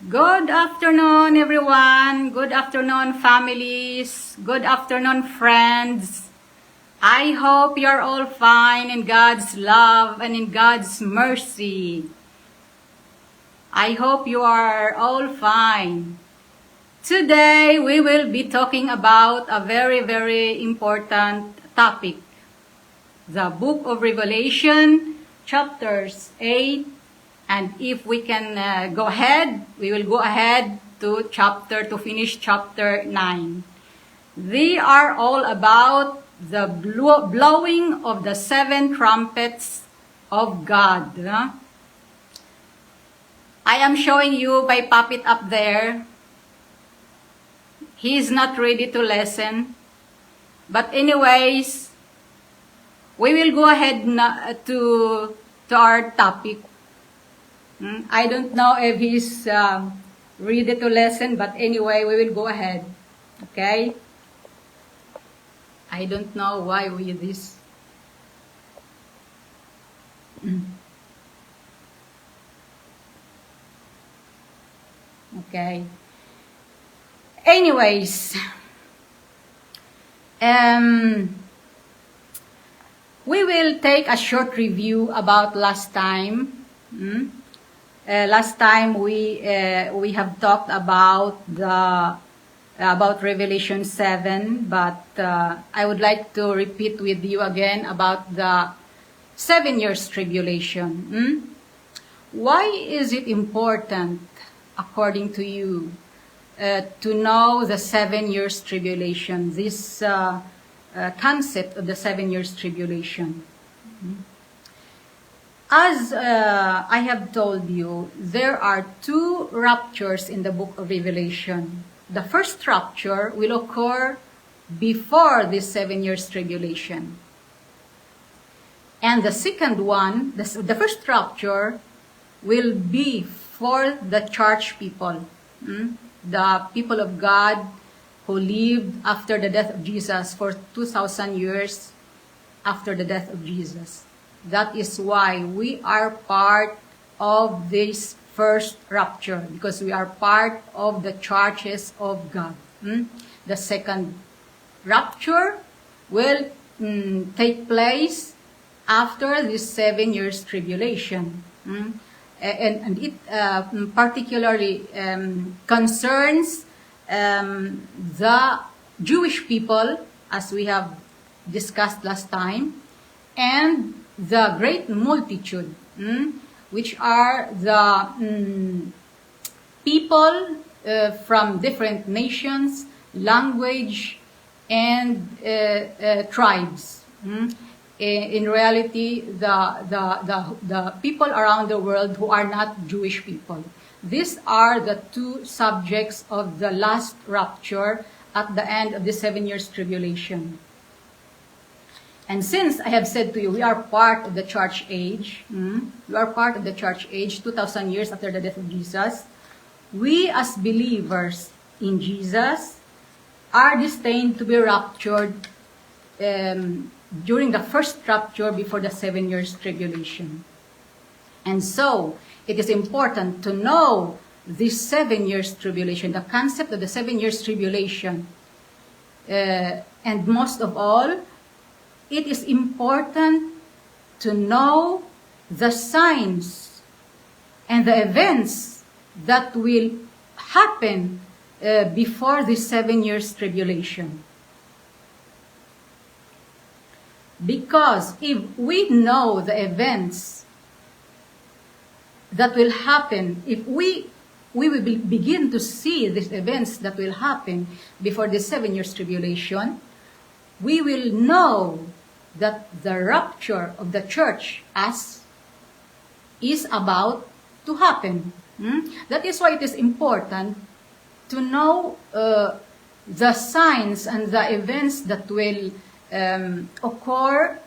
Good afternoon, everyone. Good afternoon, families. Good afternoon, friends. I hope you're all fine in God's love and in God's mercy. I hope you are all fine. Today, we will be talking about a very, very important topic. The book of Revelation, chapters 8. And if we can go ahead, we will go ahead to finish chapter 9. They are all about the blowing of the 7 trumpets of God. I am showing you my puppet up there. He is not ready to listen. But anyways, we will go ahead to our topic. I don't know if he's ready to listen, but anyway, we will go ahead. Okay? I don't know why we this. Okay. Anyways, we will take a short review about last time. Last time we have talked about Revelation 7, but I would like to repeat with you again about the 7 years tribulation. Why is it important, according to you, to know the 7 years tribulation? This concept of the 7 years tribulation. As I have told you, there are 2 raptures in the book of Revelation. The first rapture will occur before this 7 years tribulation. And the second one, the first rapture, will be for the church people, the people of God who lived after the death of Jesus for 2,000 years after the death of Jesus. That is why we are part of this first rapture, because we are part of the churches of God. The second rapture will take place after this 7 years tribulation. And it particularly concerns the Jewish people, as we have discussed last time, and the great multitude, which are the people from different nations, language, and tribes. In reality, the people around the world who are not Jewish people. These are the 2 subjects of the last rapture at the end of the 7 years tribulation. And since I have said to you, we are part of the church age, we are part of the church age 2,000 years after the death of Jesus, we as believers in Jesus are destined to be raptured during the first rapture before the 7 years tribulation. And so, it is important to know this 7 years tribulation, the concept of the 7 years tribulation. And most of all, it is important to know the signs and the events that will happen before the 7 years tribulation. Because if we know the events that will happen, if we will begin to see these events that will happen before the 7 years tribulation, we will know that the rapture of the church is about to happen. That is why it is important to know the signs and the events that will occur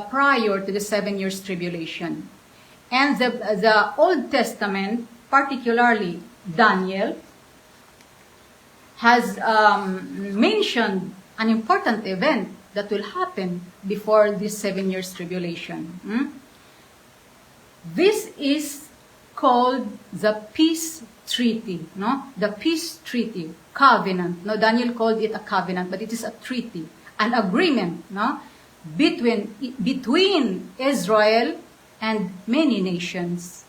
prior to the 7 years tribulation. And the Old Testament, particularly Daniel, has mentioned an important event that will happen before this 7 years tribulation. This is called the peace treaty, no? The peace treaty, covenant. No, Daniel called it a covenant, but it is a treaty, an agreement, no? Between Israel and many nations.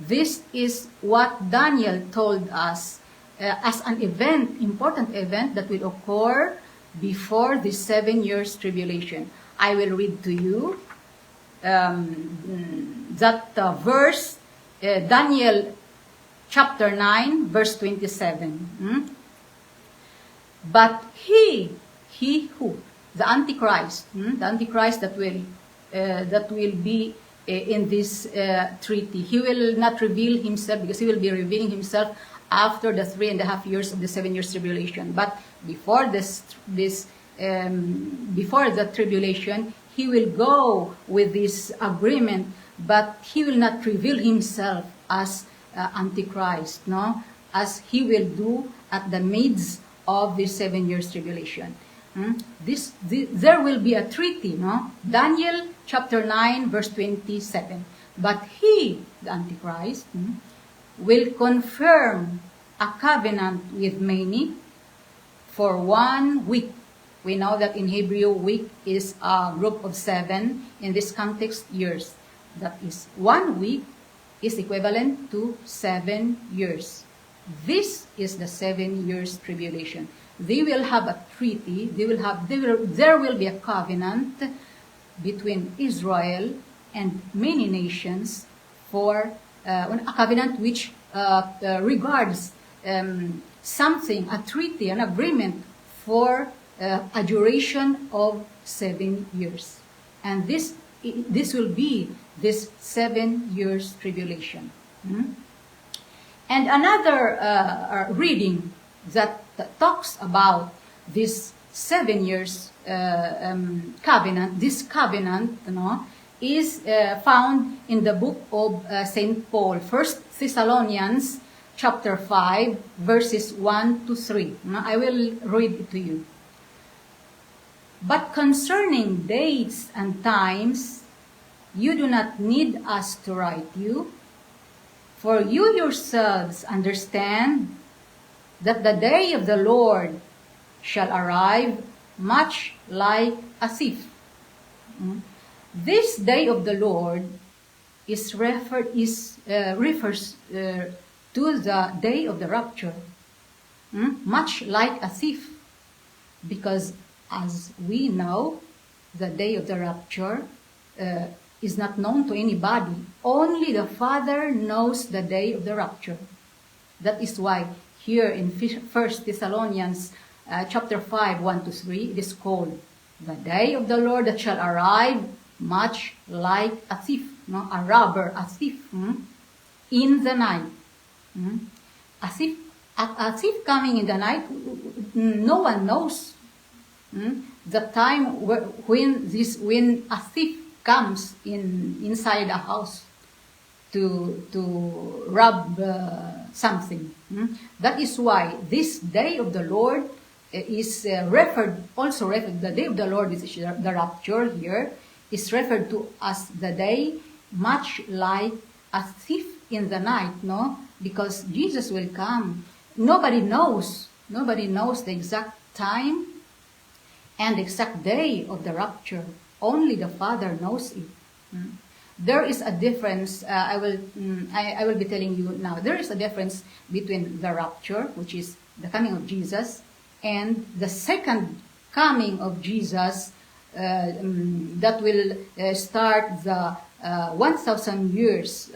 This is what Daniel told us as an event, important event that will occur before the 7 years tribulation. I will read to you that verse, Daniel chapter 9, verse 27. But he who? The Antichrist, the Antichrist that will be in this treaty. He will not reveal himself, because he will be revealing himself after the 3.5 years of the 7 years tribulation. But before before the tribulation, he will go with this agreement, but he will not reveal himself as Antichrist, no, as he will do at the midst of the 7 years tribulation. There will be a treaty, no? Daniel chapter 9, verse 27. But he, the Antichrist, will confirm a covenant with many for 1 week. We know that in Hebrew, week is a group of 7. In this context, years. That is, 1 week is equivalent to 7 years. This is the 7 years tribulation. They will have a treaty. There will be a covenant between Israel and many nations for a covenant which regards something, a treaty, an agreement for a duration of 7 years. And this will be this 7 years tribulation. And another reading that talks about this 7 years covenant, this covenant, is found in the book of St. Paul, 1 Thessalonians chapter 5, verses 1 to 3. I will read it to you. But concerning dates and times, you do not need us to write you, for you yourselves understand that the day of the Lord shall arrive much like a thief. This day of the Lord refers to the day of the rapture, much like a thief, because as we know, the day of the rapture is not known to anybody. Only the Father knows the day of the rapture. That is why here in 1 Thessalonians chapter 5, 1 to 3, it is called the day of the Lord that shall arrive much like a thief, a robber, a thief, in the night. A thief coming in the night, no one knows the time when a thief comes inside a house to rob something. That is why this day of the Lord is the day of the Lord is the rapture here, is referred to as the day much like a thief in the night, because Jesus will come. Nobody knows the exact time and the exact day of the rapture. Only the Father knows it. There is a difference. I will be telling you now. There is a difference between the rapture, which is the coming of Jesus, and the second coming of Jesus that will start the 1,000 years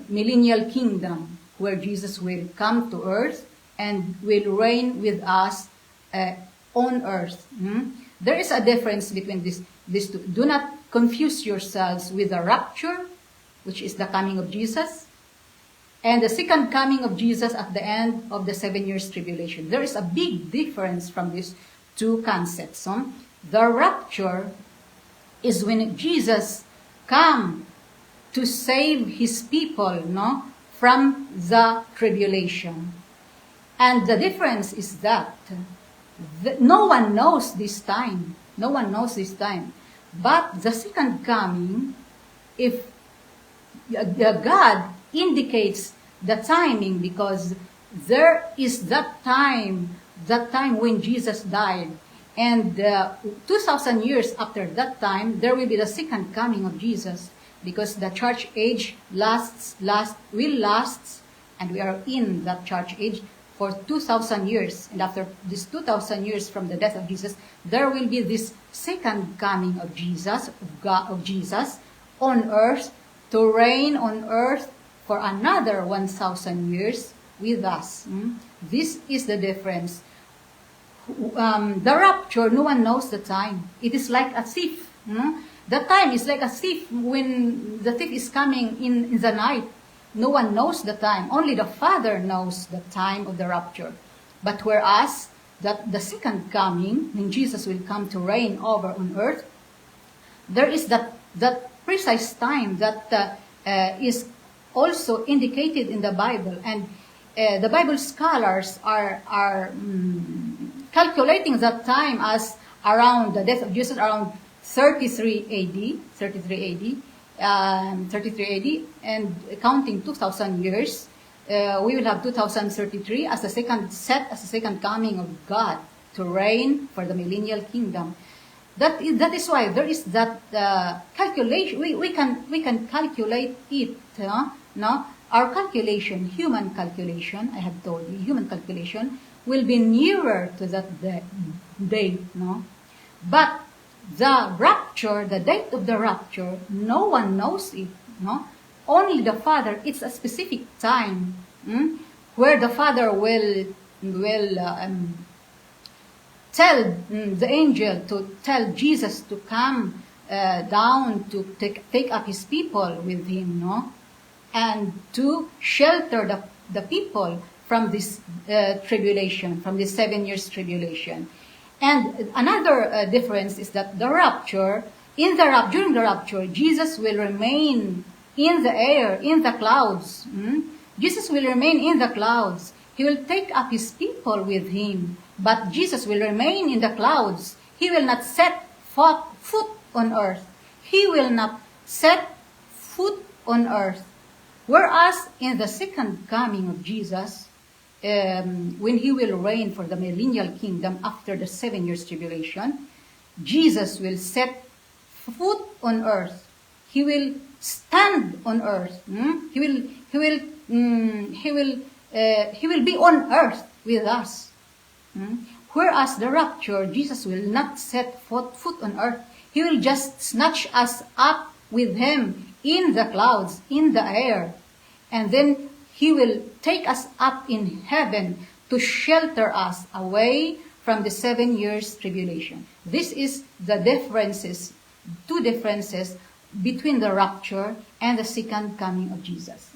millennial kingdom, where Jesus will come to earth and will reign with us on earth. There is a difference between these two. Do not confuse yourselves with the rapture, which is the coming of Jesus, and the second coming of Jesus at the end of the 7 years tribulation. There is a big difference from these two concepts. The rapture is when Jesus comes to save his people, from the tribulation. And the difference is that no one knows this time. No one knows this time. But the second coming, if God indicates the timing because there is that time when Jesus died. And 2,000 years after that time, there will be the second coming of Jesus, because the church age will last, and we are in that church age for 2,000 years. And after this 2,000 years from the death of Jesus, there will be this second coming of Jesus, of Jesus on earth, to reign on earth for another 1,000 years with us. This is the difference. The rapture, no one knows the time. It is like a thief. The time is like a thief when the thief is coming in the night. No one knows the time. Only the Father knows the time of the rapture. But whereas that the second coming, when Jesus will come to reign over on earth, there is that precise time that is also indicated in the Bible. And the Bible scholars are calculating that time as around the death of Jesus, around 33 AD, and counting 2,000 years, we will have 2033 as the second coming of God to reign for the millennial kingdom. That is why there is that calculation. We can calculate it. No, our calculation, human calculation, I have told you, human calculation will be nearer to that date. No, but the rapture, the date of the rapture, no one knows it. No, only the Father. It's a specific time where the Father will tell the angel to tell Jesus to come down to take up his people with him, no, and to shelter the people from this tribulation, from this 7 years tribulation. And another difference is that the rapture, during the rapture, Jesus will remain in the air, in the clouds. Jesus will remain in the clouds. He will take up his people with him, but Jesus will remain in the clouds. He will not set foot on earth. He will not set foot on earth. Whereas in the second coming of Jesus, when he will reign for the millennial kingdom after the 7 years tribulation, Jesus will set foot on earth. He will stand on earth. He will be on earth with us. Whereas the rapture, Jesus will not set foot on earth. He will just snatch us up with him in the clouds, in the air. And then he will take us up in heaven to shelter us away from the 7 years tribulation. This is the differences, two differences between the rapture and the second coming of Jesus.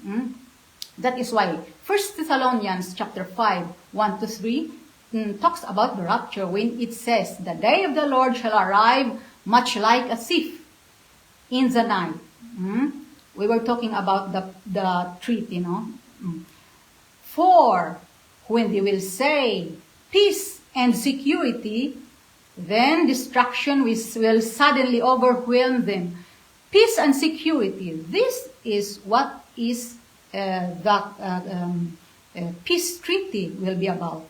That is why 1 Thessalonians chapter 5, 1-3 talks about the rapture when it says, "The day of the Lord shall arrive much like a thief in the night." We were talking about the treaty, "For when they will say peace and security, then destruction will suddenly overwhelm them." Peace and security. This is what is the peace treaty will be about.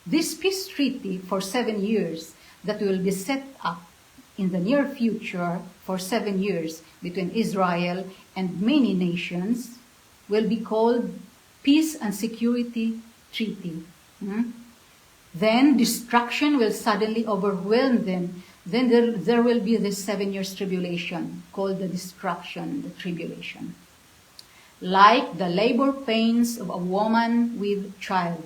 This peace treaty for 7 years that will be set up in the near future for 7 years between Israel and many nations will be called Peace and Security Treaty. Then destruction will suddenly overwhelm them. Then there will be this 7 years tribulation called the destruction, the tribulation. Like the labor pains of a woman with child.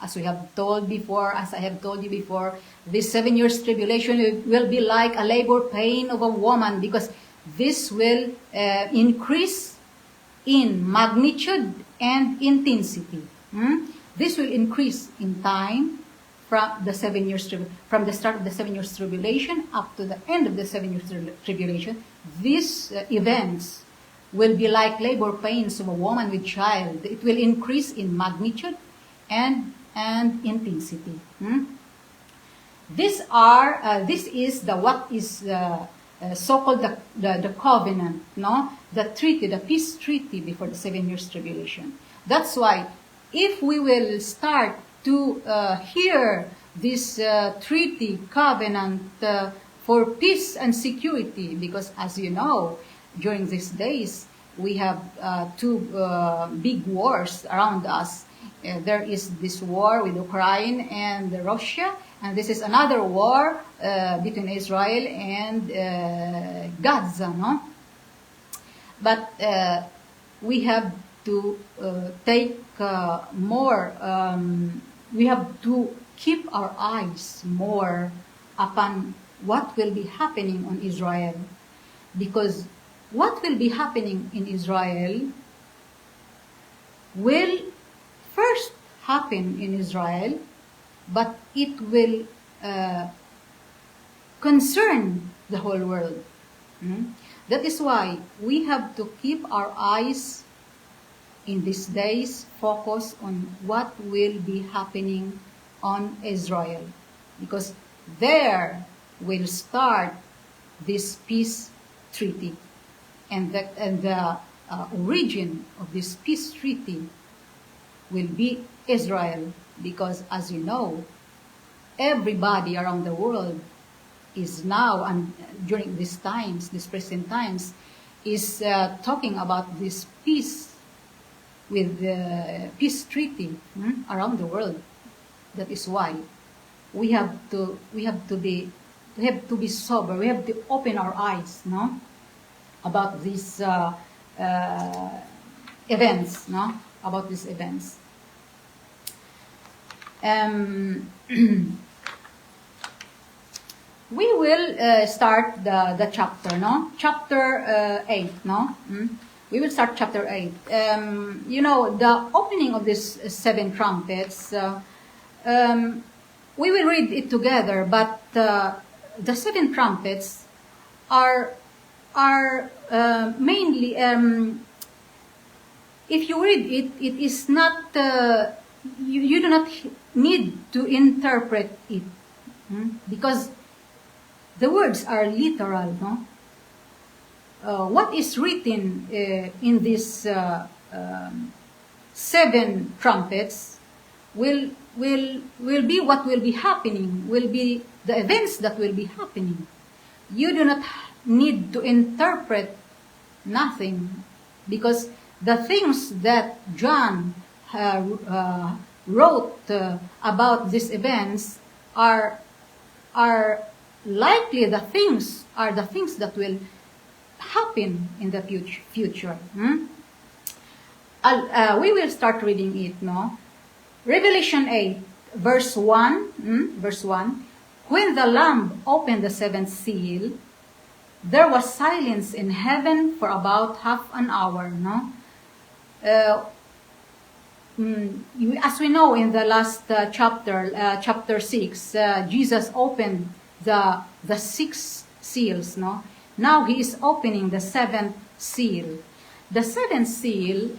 As I have told you before, this 7 years tribulation will be like a labor pain of a woman, because this will increase in magnitude and intensity. This will increase in time from the 7 years from the start of the 7 years tribulation up to the end of the 7 years tribulation. These events will be like labor pains of a woman with child. It will increase in magnitude and intensity. This is the what is so-called the covenant, the treaty, the peace treaty before the 7 years tribulation. That's why if we will start to hear this treaty, covenant for peace and security, because as you know, during these days, we have two big wars around us. There is this war with Ukraine and Russia, and this is another war between Israel and Gaza, no? But we have to take more, we have to keep our eyes more upon what will be happening on Israel. Because what will be happening in Israel will first happen in Israel, but it will concern the whole world. That is why we have to keep our eyes in these days focused on what will be happening on Israel, because there will start this peace treaty, and the origin of this peace treaty will be Israel, because as you know, everybody around the world is now, and during these times, these present times, is talking about this peace with the peace treaty around the world. That is why we have to be sober. We have to open our eyes, no, about these events, no, about these events. We will start the chapter, no? Chapter 8, no? We will start chapter 8. You know, the opening of these 7 trumpets, we will read it together, but the 7 trumpets are mainly, if you read it, it is not, you do not need to interpret it, because the words are literal, no? What is written in these 7 trumpets will be what will be happening, will be the events that will be happening. You do not need to interpret nothing, because the things that John wrote about these events are likely the things that will happen in the future. We will start reading it, no? Revelation 8, verse 1, verse 1. When the Lamb opened the 7th seal, there was silence in heaven for about half an hour, no? As we know in the last chapter, chapter 6, Jesus opened the 6 seals, no? Now he is opening the 7th seal. The 7th seal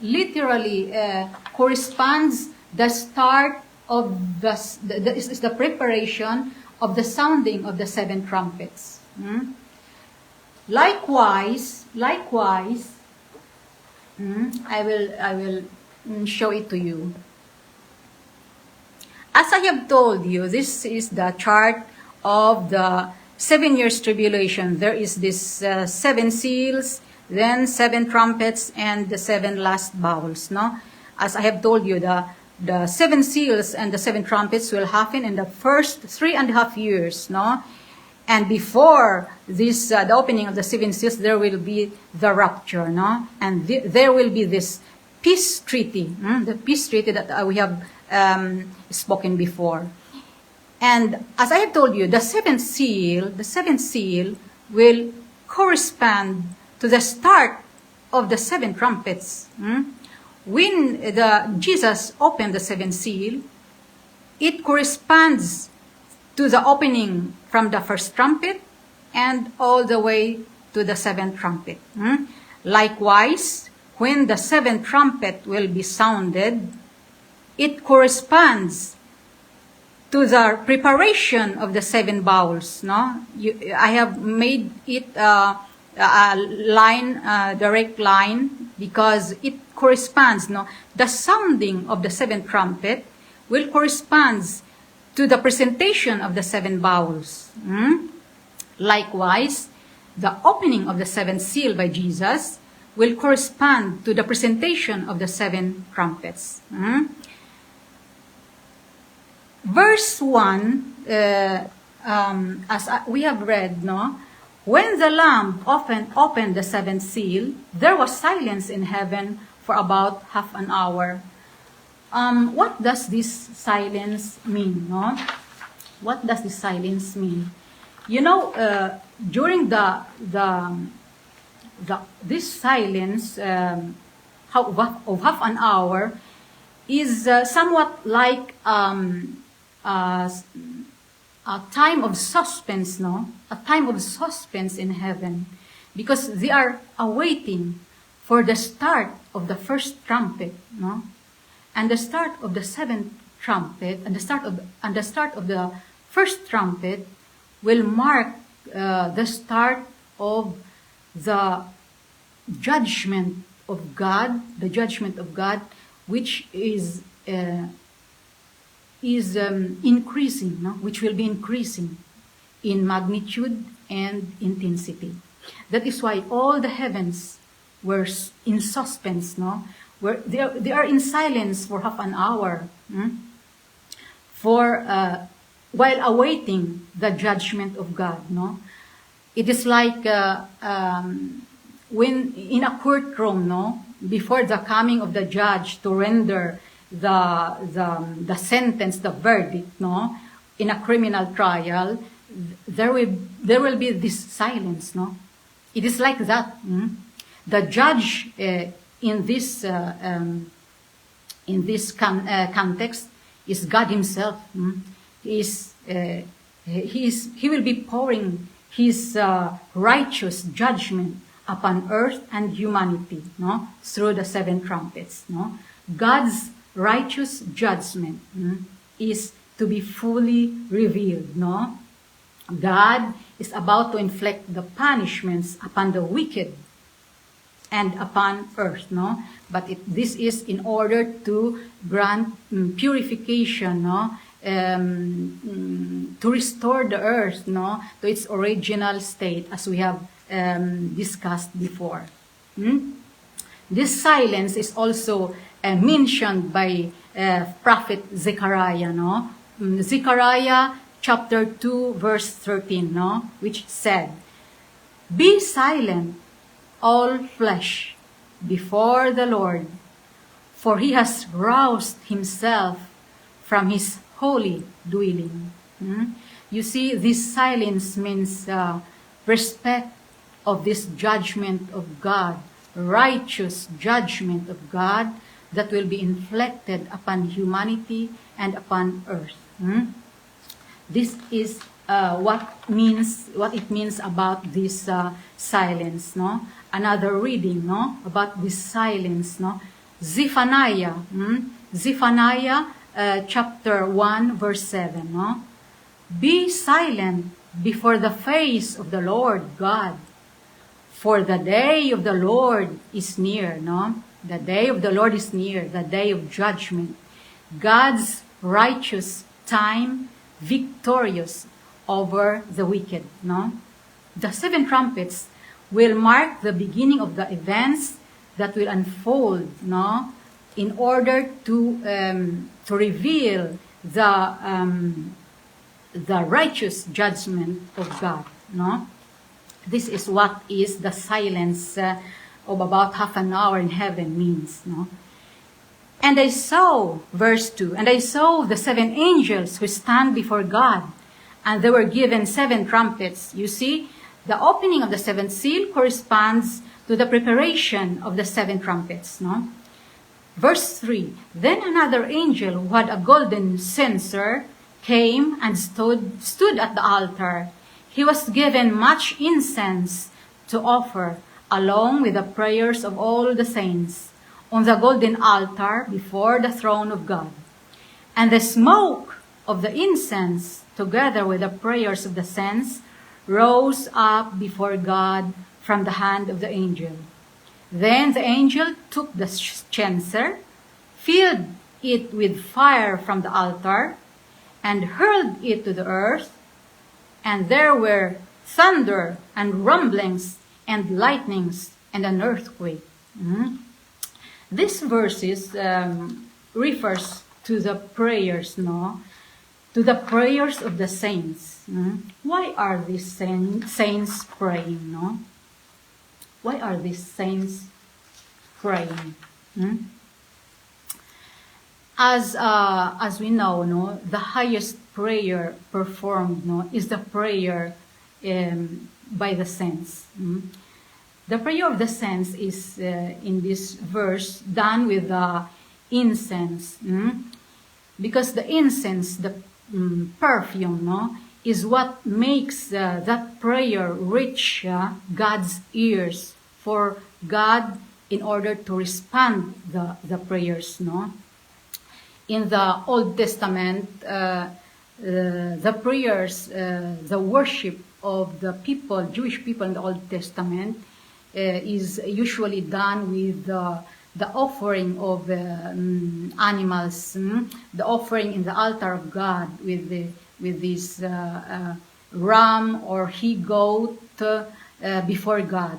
literally corresponds the start of the preparation of the sounding of the 7 trumpets. Likewise, I will show it to you. As I have told you, this is the chart of the 7 years tribulation. There is this 7 seals, then 7 trumpets, and the 7 last bowls, no? As I have told you, the 7 seals and the 7 trumpets will happen in the first 3.5 years, no? And before this, the opening of the 7 seals, there will be the rapture, no? And there will be this peace treaty, the peace treaty that we have spoken before. And as I have told you, the 7th seal will correspond to the start of the 7 trumpets. When Jesus opened the 7th seal, it corresponds to the opening from the first trumpet and all the way to the 7th trumpet. Likewise, when the 7th trumpet will be sounded, it corresponds to the preparation of the 7 bowls. No, I have made it line, direct line, because it corresponds, no? The sounding of the seventh trumpet will correspond to the presentation of the seven bowls. Likewise, the opening of the seventh seal by Jesus will correspond to the presentation of the seven trumpets. Verse 1, as we have read, no? When the Lamb opened the seventh seal, there was silence in heaven for about half an hour. What does this silence mean, no? What does this silence mean? You know, during this silence of half an hour is somewhat like a time of suspense, no? A time of suspense in heaven, because they are awaiting for the start of the first trumpet, no? And the start of the seventh trumpet, and the start of the first trumpet will mark the start of the judgment of God, which is increasing, no? Which will be increasing in magnitude and intensity. That is why all the heavens were in suspense, no? Where they are in silence for half an hour, while awaiting the judgment of God, no? It is like when in a courtroom, no, before the coming of the judge to render the sentence, the verdict, no, in a criminal trial, there will be this silence, no. It is like that. The judge in this context is God Himself. He will be pouring His righteous judgment upon earth and humanity, no, through the seven trumpets, no. God's righteous judgment is to be fully revealed, no. God is about to inflict the punishments upon the wicked and upon earth, no. But this is in order to grant purification, no, to restore the earth, no, to its original state, as we have discussed before. This silence is also mentioned by Prophet Zechariah, no? Zechariah chapter 2 verse 13, no? Which said, "Be silent, all flesh, before the Lord, for He has roused Himself from His holy dwelling." You see, this silence means respect of this judgment of God, righteous judgment of God that will be inflicted upon humanity and upon earth. This is what it means about this silence, no? Another reading, no, about this silence, no? Zephaniah chapter 1 verse 7, no? "Be silent before the face of the Lord God, for the day of the Lord is near," no? The day of the Lord is near, the day of judgment. God's righteous time, victorious over the wicked, no? The seven trumpets will mark the beginning of the events that will unfold, no? In order to reveal the righteous judgment of God, no? This is what is the silence of about half an hour in heaven means, no? "And I saw," verse 2, "and I saw the seven angels who stand before God, and they were given seven trumpets." You see, the opening of the seventh seal corresponds to the preparation of the seven trumpets, no? Verse 3, "Then another angel who had a golden censer came and stood at the altar. He was given much incense to offer, along with the prayers of all the saints, on the golden altar before the throne of God. And the smoke of the incense, together with the prayers of the saints, rose up before God from the hand of the angel. Then the angel took the censer, filled it with fire from the altar, and hurled it to the earth, and there were thunder and rumblings and lightnings and an earthquake. These verses refers to the prayers, no? To the prayers of the saints. Why are these saints praying, no? Why are these saints praying? As we know, no, the highest prayer performed, no, is the prayer by the saints. The prayer of the saints is in this verse done with the incense, because the incense, the perfume, no, is what makes that prayer reach God's ears for God in order to respond the prayers, no. In the Old Testament, the prayers, the worship of the people, Jewish people in the Old Testament, is usually done with the offering of animals, the offering in the altar of God with this ram or he-goat before God.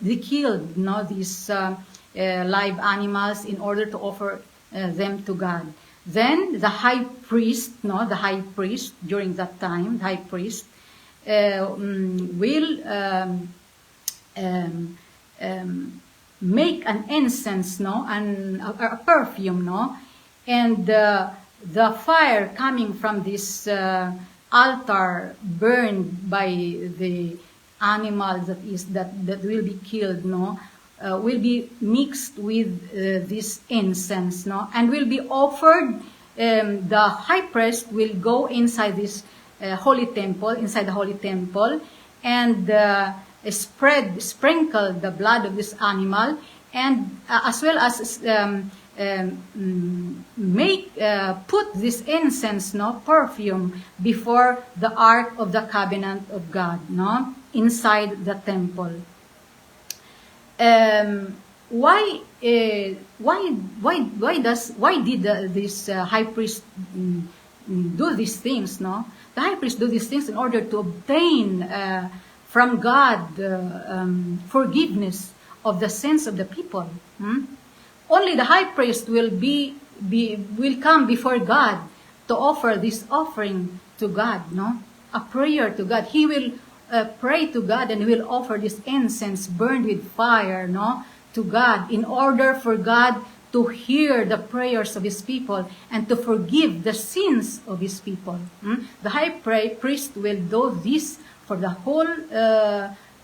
They killed, no, these live animals in order to offer them to God. Then the high priest, during that time, the high priest will make an incense, no, and a perfume, no, and the fire coming from this altar burned by the animal that will be killed, no, will be mixed with this incense, no, and will be offered. The high priest will go inside this holy temple, and sprinkle the blood of this animal, and as well as put this incense, no, perfume before the Ark of the Covenant of God, no, inside the temple. Why did this high priest do these things, no? The high priest do these things in order to obtain from God forgiveness of the sins of the people. Only the high priest will come before God to offer this offering to God, no? A prayer to God. He will pray to God, and he will offer this incense burned with fire, no, to God, in order for God to hear the prayers of his people and to forgive the sins of his people. The high priest will do this for the whole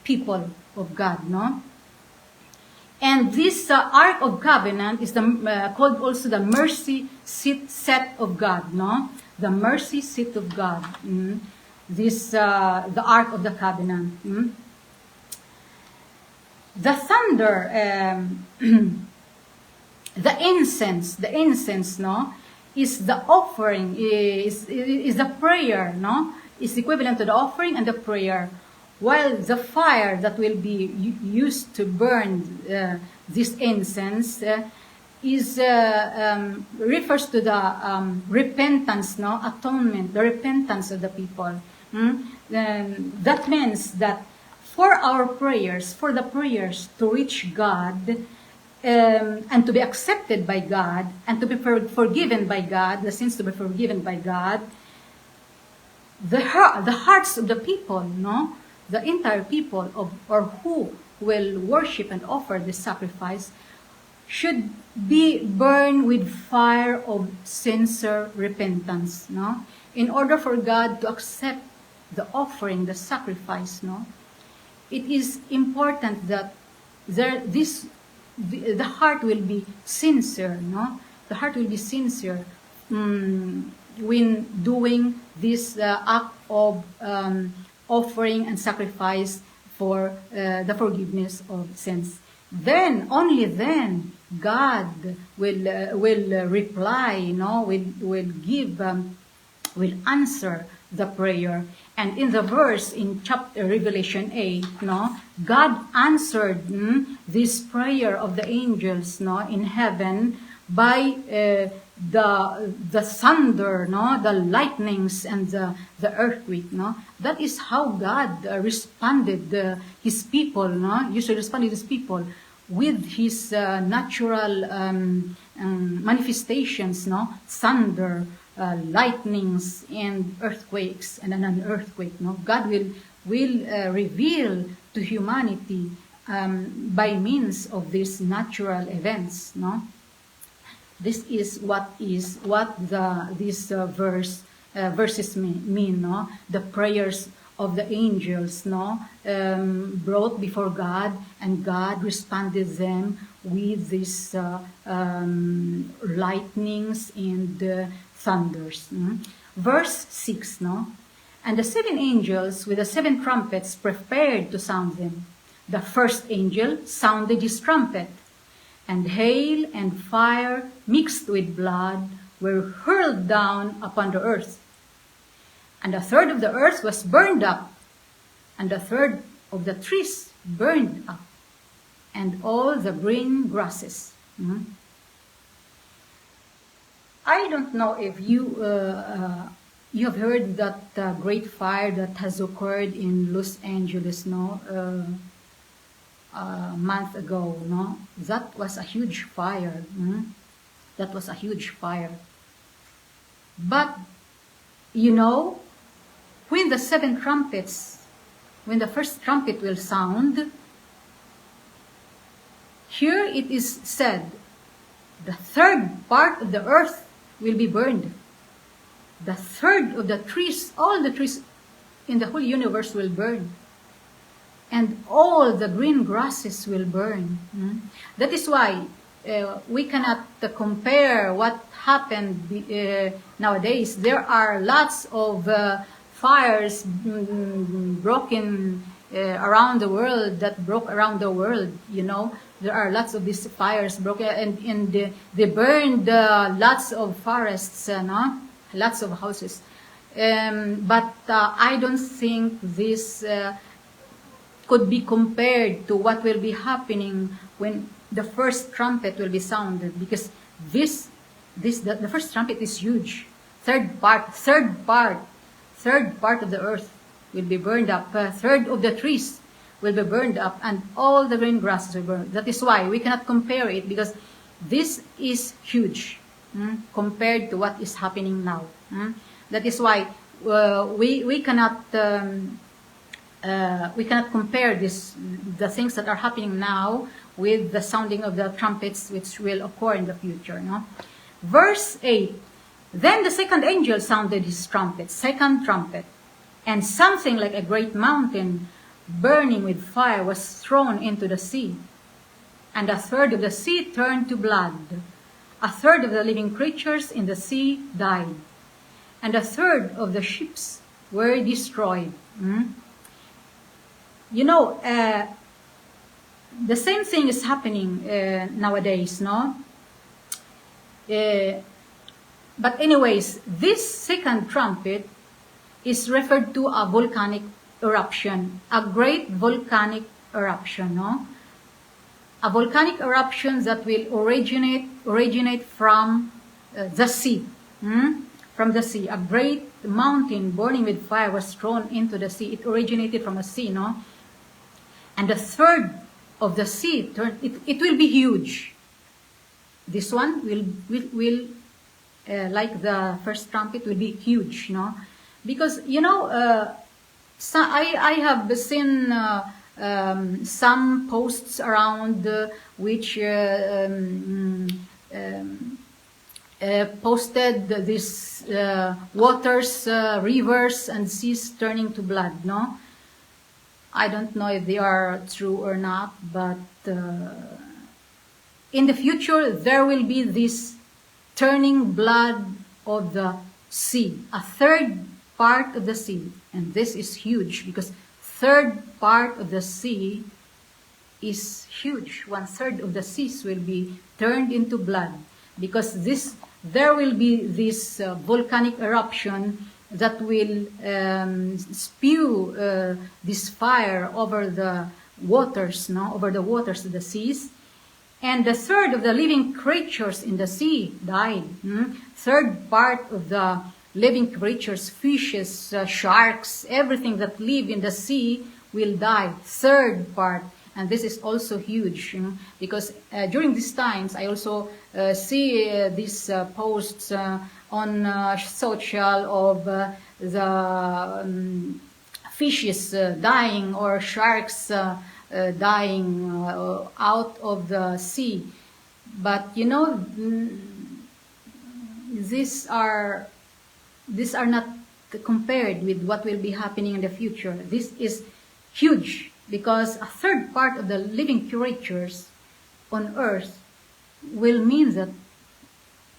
people of God, no? And this Ark of Covenant is called also the mercy seat of God, no? The mercy seat of God. The Ark of the Covenant. The thunder, the incense, no, is the offering, is the prayer, no, is equivalent to the offering and the prayer, while the fire that will be used to burn this incense refers to the repentance, no, atonement, the repentance of the people. That means that for our prayers, for the prayers to reach God and to be accepted by God and to be forgiven by God, the sins to be forgiven by God, the hearts of the people, no, the entire people or who will worship and offer this sacrifice should be burned with fire of censer repentance, no, in order for God to accept the offering, the sacrifice, no. It is important that the heart will be sincere, no. The heart will be sincere when doing this act of offering and sacrifice for the forgiveness of sins. Then, only then, God will reply, will answer the prayer. And in the verse in chapter Revelation 8, no, God answered this prayer of the angels, no, in heaven by the thunder, no, the lightnings and the earthquake, no. That is how God responded his people, no. Usually responded his people with his natural manifestations, no, thunder, lightnings and earthquakes, and an earthquake, no. God will reveal to humanity by means of these natural events, no. This is what these verses mean, no. The prayers of the angels, no, brought before God, and God responded them with these lightnings and thunders. Verse 6, no. And the 7 angels with the 7 trumpets prepared to sound them. The first angel sounded his trumpet, and hail and fire mixed with blood were hurled down upon the earth. And a third of the earth was burned up, and a third of the trees burned up, and all the green grasses. I don't know if you have heard that great fire that has occurred in Los Angeles, no, a month ago, no. That was a huge fire. That was a huge fire. But you know, when the 7 trumpets, when the first trumpet will sound, here it is said, the third part of the earth will be burned. The third of the trees, all the trees in the whole universe will burn. And all the green grasses will burn. That is why we cannot compare what happened nowadays. There are lots of fires broken around the world, that broke around the world, you know. There are lots of these fires broken, and they burned lots of forests, no? Lots of houses. But I don't think this could be compared to what will be happening when the first trumpet will be sounded, because the first trumpet is huge. Third part of the earth will be burned up. Third of the trees will be burned up, and all the green grasses will burn. That is why we cannot compare it, because this is huge compared to what is happening now. That is why we cannot compare the things that are happening now with the sounding of the trumpets which will occur in the future. No? Verse 8, then the second angel sounded his trumpet, second trumpet, and something like a great mountain burning with fire was thrown into the sea. And a third of the sea turned to blood. A third of the living creatures in the sea died. And a third of the ships were destroyed. You know, the same thing is happening nowadays, no? But anyways, this second trumpet is referred to a volcanic eruption, a great volcanic eruption, no? A volcanic eruption that will originate from the sea, from the sea. A great mountain burning with fire was thrown into the sea. It originated from a sea, no? And a third of the sea it will be huge. This one will like the first trumpet, will be huge, no? Because, you know, so I have seen some posts around which posted this waters, rivers and seas turning to blood, no? I don't know if they are true or not, but in the future there will be this turning blood of the sea, a third part of the sea. And this is huge, because third part of the sea is huge. 1/3 of the seas will be turned into blood, because there will be this volcanic eruption that will spew this fire over the waters, no, over the waters of the seas. And the third of the living creatures in the sea died. Third part of the living creatures, fishes, sharks, everything that live in the sea will die. Third part. And this is also huge, because during these times I also see these posts on social of the fishes dying, or sharks dying out of the sea. But you know, these are not compared with what will be happening in the future. This is huge, because a third part of the living creatures on earth will mean that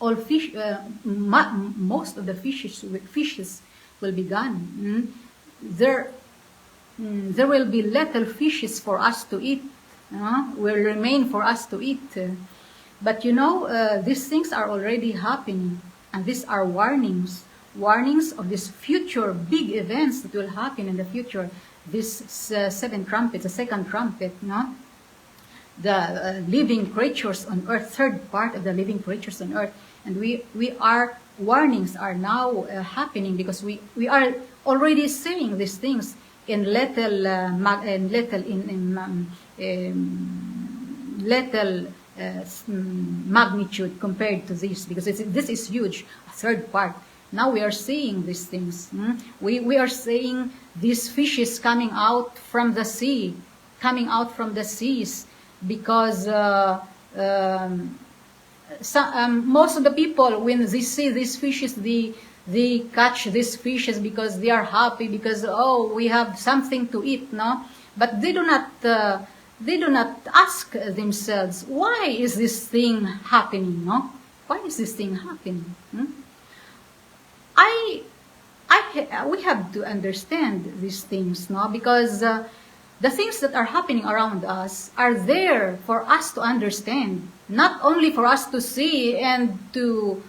all fish, most of the fishes will be gone. There will be little fishes for us to eat, will remain for us to eat. But you know, these things are already happening, and these are warnings of these future big events that will happen in the future. This seven trumpets, the second trumpet, the living creatures on earth, third part of the living creatures on earth. And warnings are now happening, because we are already saying these things in little magnitude compared to this, because this is huge, a third part. Now we are seeing these things. We are seeing these fishes coming out from the sea, coming out from the seas, because most of the people, when they see these fishes, they catch these fishes because they are happy, because we have something to eat, no? But they do not ask themselves, why is this thing happening, no? Why is this thing happening? We have to understand these things, no? Because the things that are happening around us are there for us to understand, not only for us to see and to.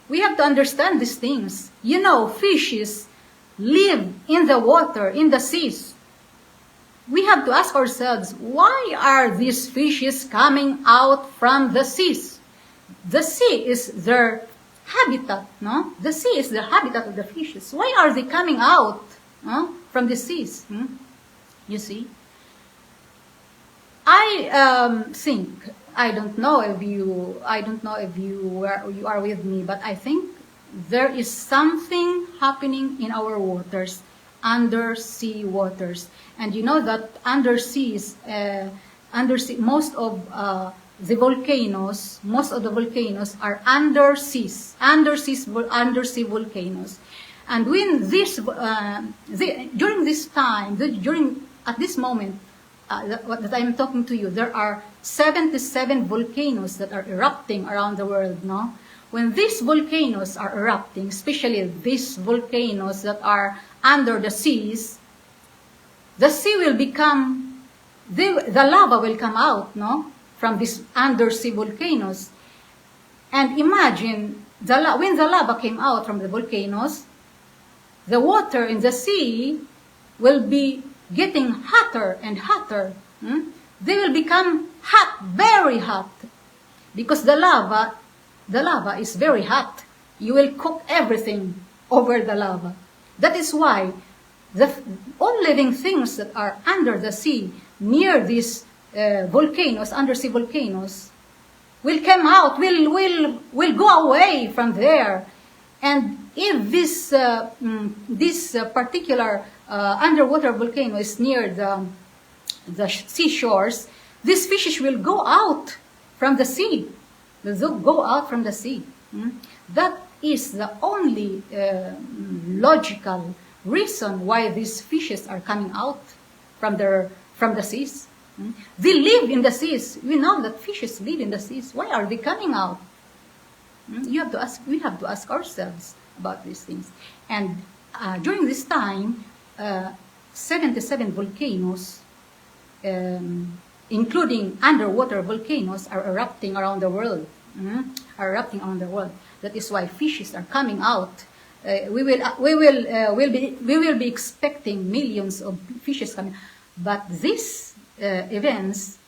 We have to understand these things. You know, fishes live in the water, in the seas. We have to ask ourselves, why are these fishes coming out from the seas? The sea is their habitat, no? The sea is the habitat of the fishes. Why are they coming out from the seas? You see? I think, I don't know if you are with me, but I think there is something happening in our waters, undersea waters. And you know that undersea, most of the volcanoes are undersea volcanoes. And when during this time, at this moment that I'm talking to you, there are 77 volcanoes that are erupting around the world, no? When these volcanoes are erupting, especially these volcanoes that are under the seas, the sea will become, the lava will come out, no? From these undersea volcanoes. And imagine, when the lava came out from the volcanoes, the water in the sea will be getting hotter and hotter. They will become hot, very hot, because the lava is very hot. You will cook everything over the lava. That is why all living things that are under the sea, near these volcanoes, undersea volcanoes, will come out, will go away from there. And if this particular underwater volcano is near the seashores, these fishes will go out from the sea. They'll go out from the sea. That is the only logical reason why these fishes are coming out from the seas. They live in the seas. We know that fishes live in the seas. Why are they coming out? We have to ask ourselves about these things. And during this time, 77 volcanoes, including underwater volcanoes, are erupting around the world. That is why fishes are coming out we will be expecting millions of fishes coming, but these events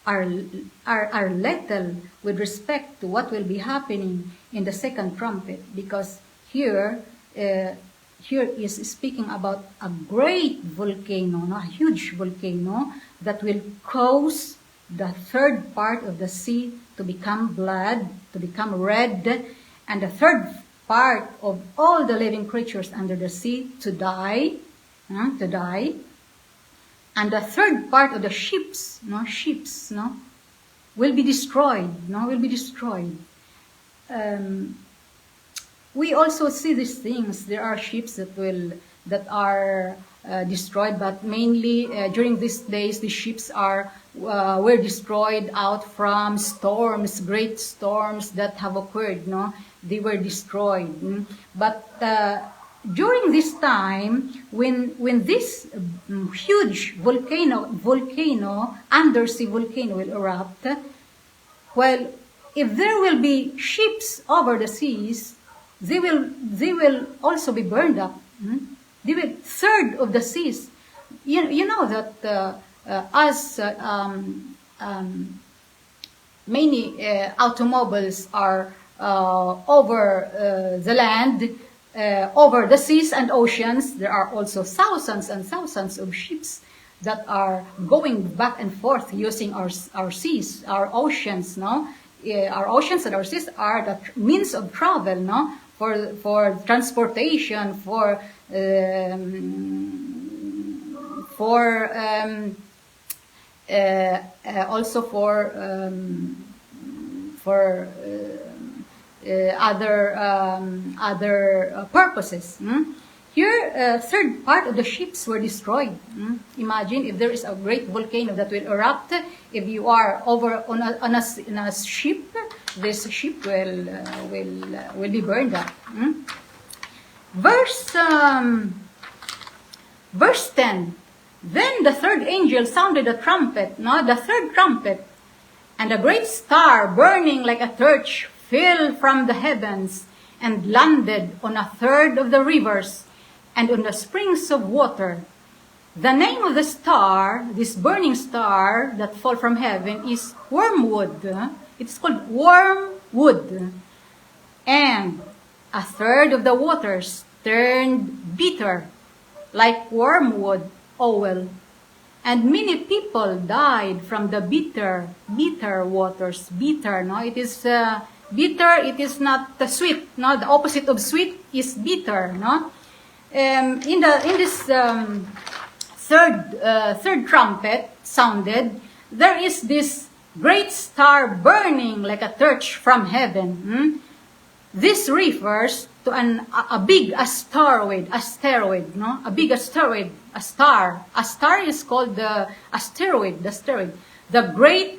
are lethal with respect to what will be happening in the second trumpet, because here is speaking about a great volcano, no? A huge volcano that will cause the third part of the sea to become blood, to become red, and the third part of all the living creatures under the sea to die, and the third part of the ships, will be destroyed, we also see these things. There are ships that are destroyed, but mainly during these days, the ships were destroyed out from storms, great storms that have occurred. They were destroyed. But during this time, when this huge volcano, undersea volcano will erupt, well, if there will be ships over the seas, they will also be burned up. They will third of the seas. You know that as many automobiles are over the land, over the seas and oceans, there are also thousands and thousands of ships that are going back and forth using our seas, our oceans. Our oceans and our seas are the means of travel, for transportation, also for other purposes. Here, third part of the ships were destroyed. Imagine if there is a great volcano that will erupt. If you are over on a ship, this ship will be burned up. Verse 10. Then the third angel sounded a trumpet, the third trumpet, and a great star burning like a torch fell from the heavens and landed on a third of the rivers and on the springs of water. The name of the star, this burning star that fell from heaven, is Wormwood. It's called Wormwood. And a third of the waters turned bitter, like wormwood oil. And many people died from the bitter waters. Bitter, It is bitter. It is not the sweet. The opposite of sweet is bitter. In this third trumpet sounded, there is this great star burning like a torch from heaven. This refers to a big asteroid, a big asteroid, a star. A star is called the asteroid, A great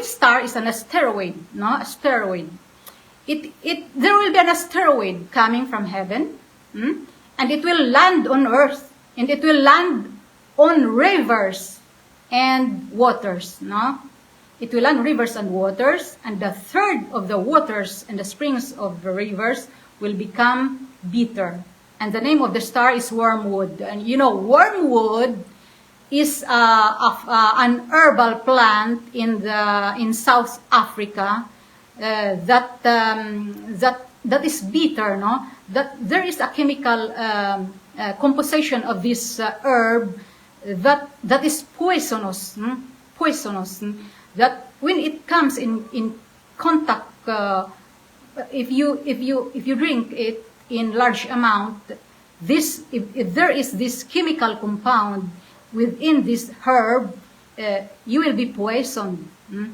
star is an asteroid, asteroid. There will be an asteroid coming from heaven, and it will land on earth, and it will land on rivers and waters, It will land rivers and waters, and the third of the waters and the springs of the rivers will become bitter. And the name of the star is Wormwood. And wormwood is an herbal plant in South Africa that is bitter. That there is a chemical composition of this herb that is poisonous. That when it comes in contact, if you drink it in large amount, if there is this chemical compound within this herb, you will be poisoned.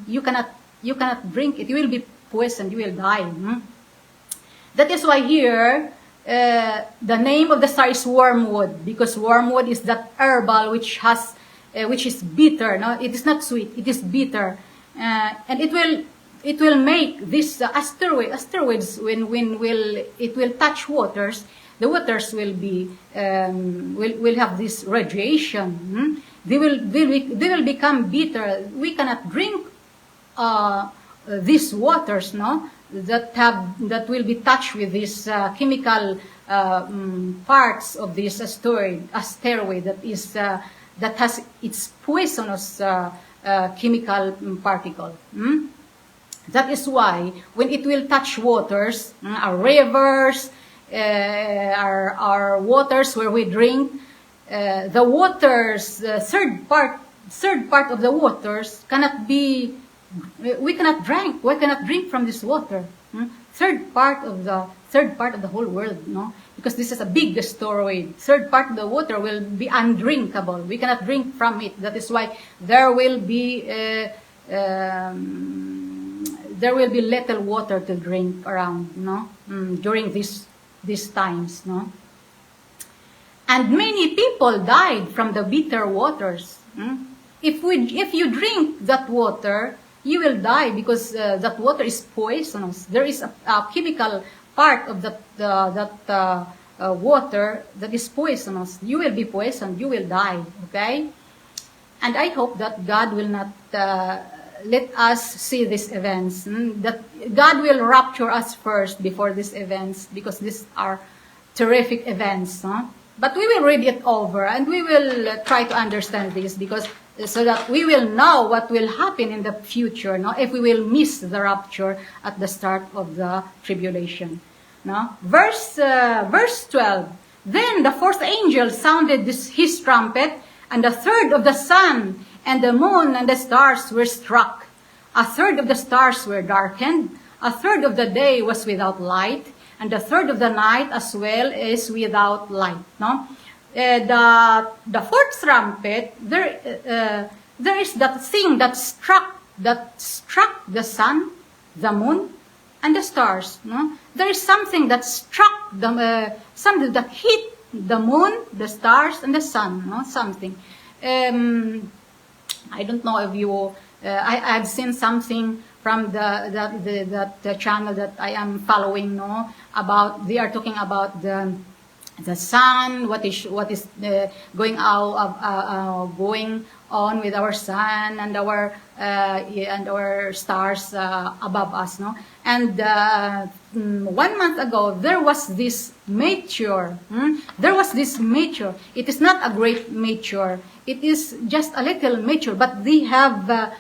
You cannot drink it. You will be poisoned. You will die. That is why here the name of the star is Wormwood, because wormwood is that herbal which is bitter. It is not sweet. It is bitter, and it will make this asteroids when it will touch waters. The waters will have this radiation. They will become bitter. We cannot drink these waters, no, that will be touched with these chemical parts of this asteroid that has its poisonous chemical particle. That is why when it will touch waters, our rivers, our waters where we drink, the waters, third part of the waters we cannot drink from this water. Third part of the whole world, no, because this is a big asteroid. Third part of the water will be undrinkable. We cannot drink from it. That is why there will be little water to drink around, no, during these times, no. And many people died from the bitter waters. If you drink that water, you will die because that water is poisonous. There is a chemical part of that water that is poisonous. You will be poisoned. You will die. Okay? And I hope that God will not let us see these events. That God will rapture us first before these events, because these are terrific events. But we will read it over and we will try to understand this, so that we will know what will happen in the future, no? If we will miss the rapture at the start of the tribulation. No? Verse 12. Then the fourth angel sounded his trumpet, and a third of the sun and the moon and the stars were struck. A third of the stars were darkened. A third of the day was without light, and a third of the night as well is without light. No? The fourth trumpet, there is that thing that struck the sun, the moon, and the stars. No? There is something that struck something that hit the moon, the stars, and the sun. No? Something. I don't know if you. I've seen something from the channel that I am following. No, they are talking about the sun, what is going on with our sun and our stars above us, no? And 1 month ago there was this meteor. There was this meteor. It is not a great meteor. It is just a little meteor, but they have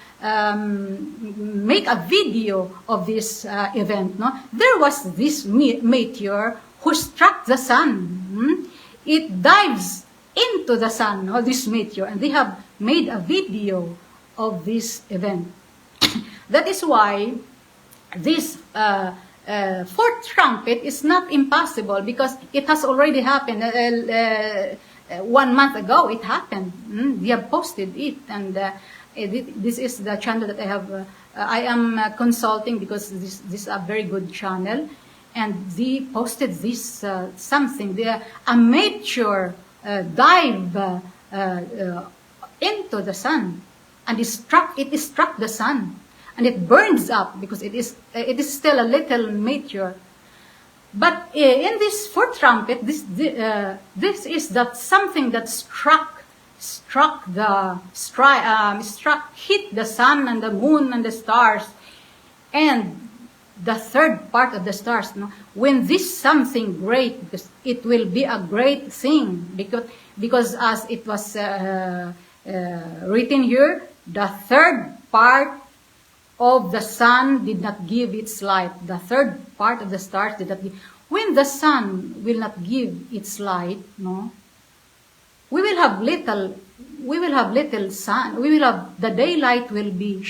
make a video of this event. No, there was this meteor who struck the sun. It dives into the sun, this meteor, and they have made a video of this event. That is why this fourth trumpet is not impossible, because it has already happened. 1 month ago it happened. They have posted it, and this is the channel that I am consulting, because this is a very good channel. And they posted this something. A meteor dive into the sun, and it struck the sun, and it burns up, because it is still a little meteor. But in this fourth trumpet, this is that something that hit the sun and the moon and the stars, and the third part of the stars. No? When this something great, because it will be a great thing, because as it was written here, the third part of the sun did not give its light. The third part of the stars did not give. When the sun will not give its light, no, we will have little sun. We will have, the daylight will be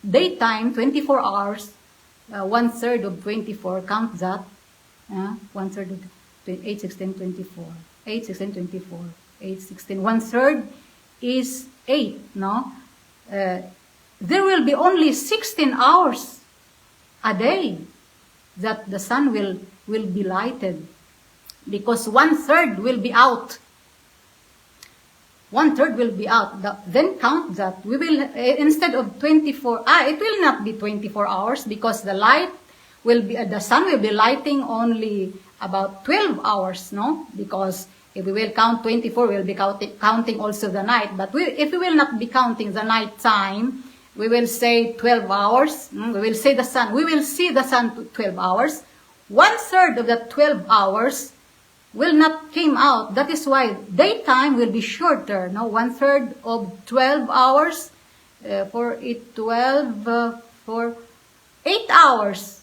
daytime 24 hours. 1/3 of 24, count that. 1/3 of 8, 16, 24. 8, 16, 24. 8, 16. 1/3 is 8, no? There will be only 16 hours a day that the sun will be lighted, because 1/3 will be out. 1/3 will be out. Then count that. We will, instead of 24, it will not be 24 hours, because the sun will be lighting only about 12 hours, no? Because if we will count 24, we will be counting also the night. But if we will not be counting the night time, we will say 12 hours. We will say the sun. We will see the sun to 12 hours. 1/3 of the 12 hours will not came out. That is why daytime will be shorter. No, 1/3 of 12 hours for 8 hours.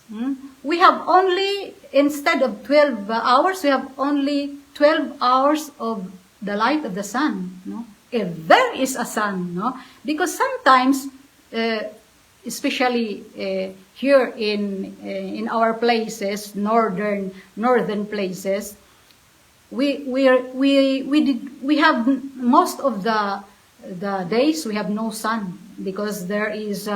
We have only, instead of 12 hours, we have only 12 hours of the light of the sun. No, if there is a sun, no, because sometimes, especially here in our places, northern places, we have most of the days we have no sun because there is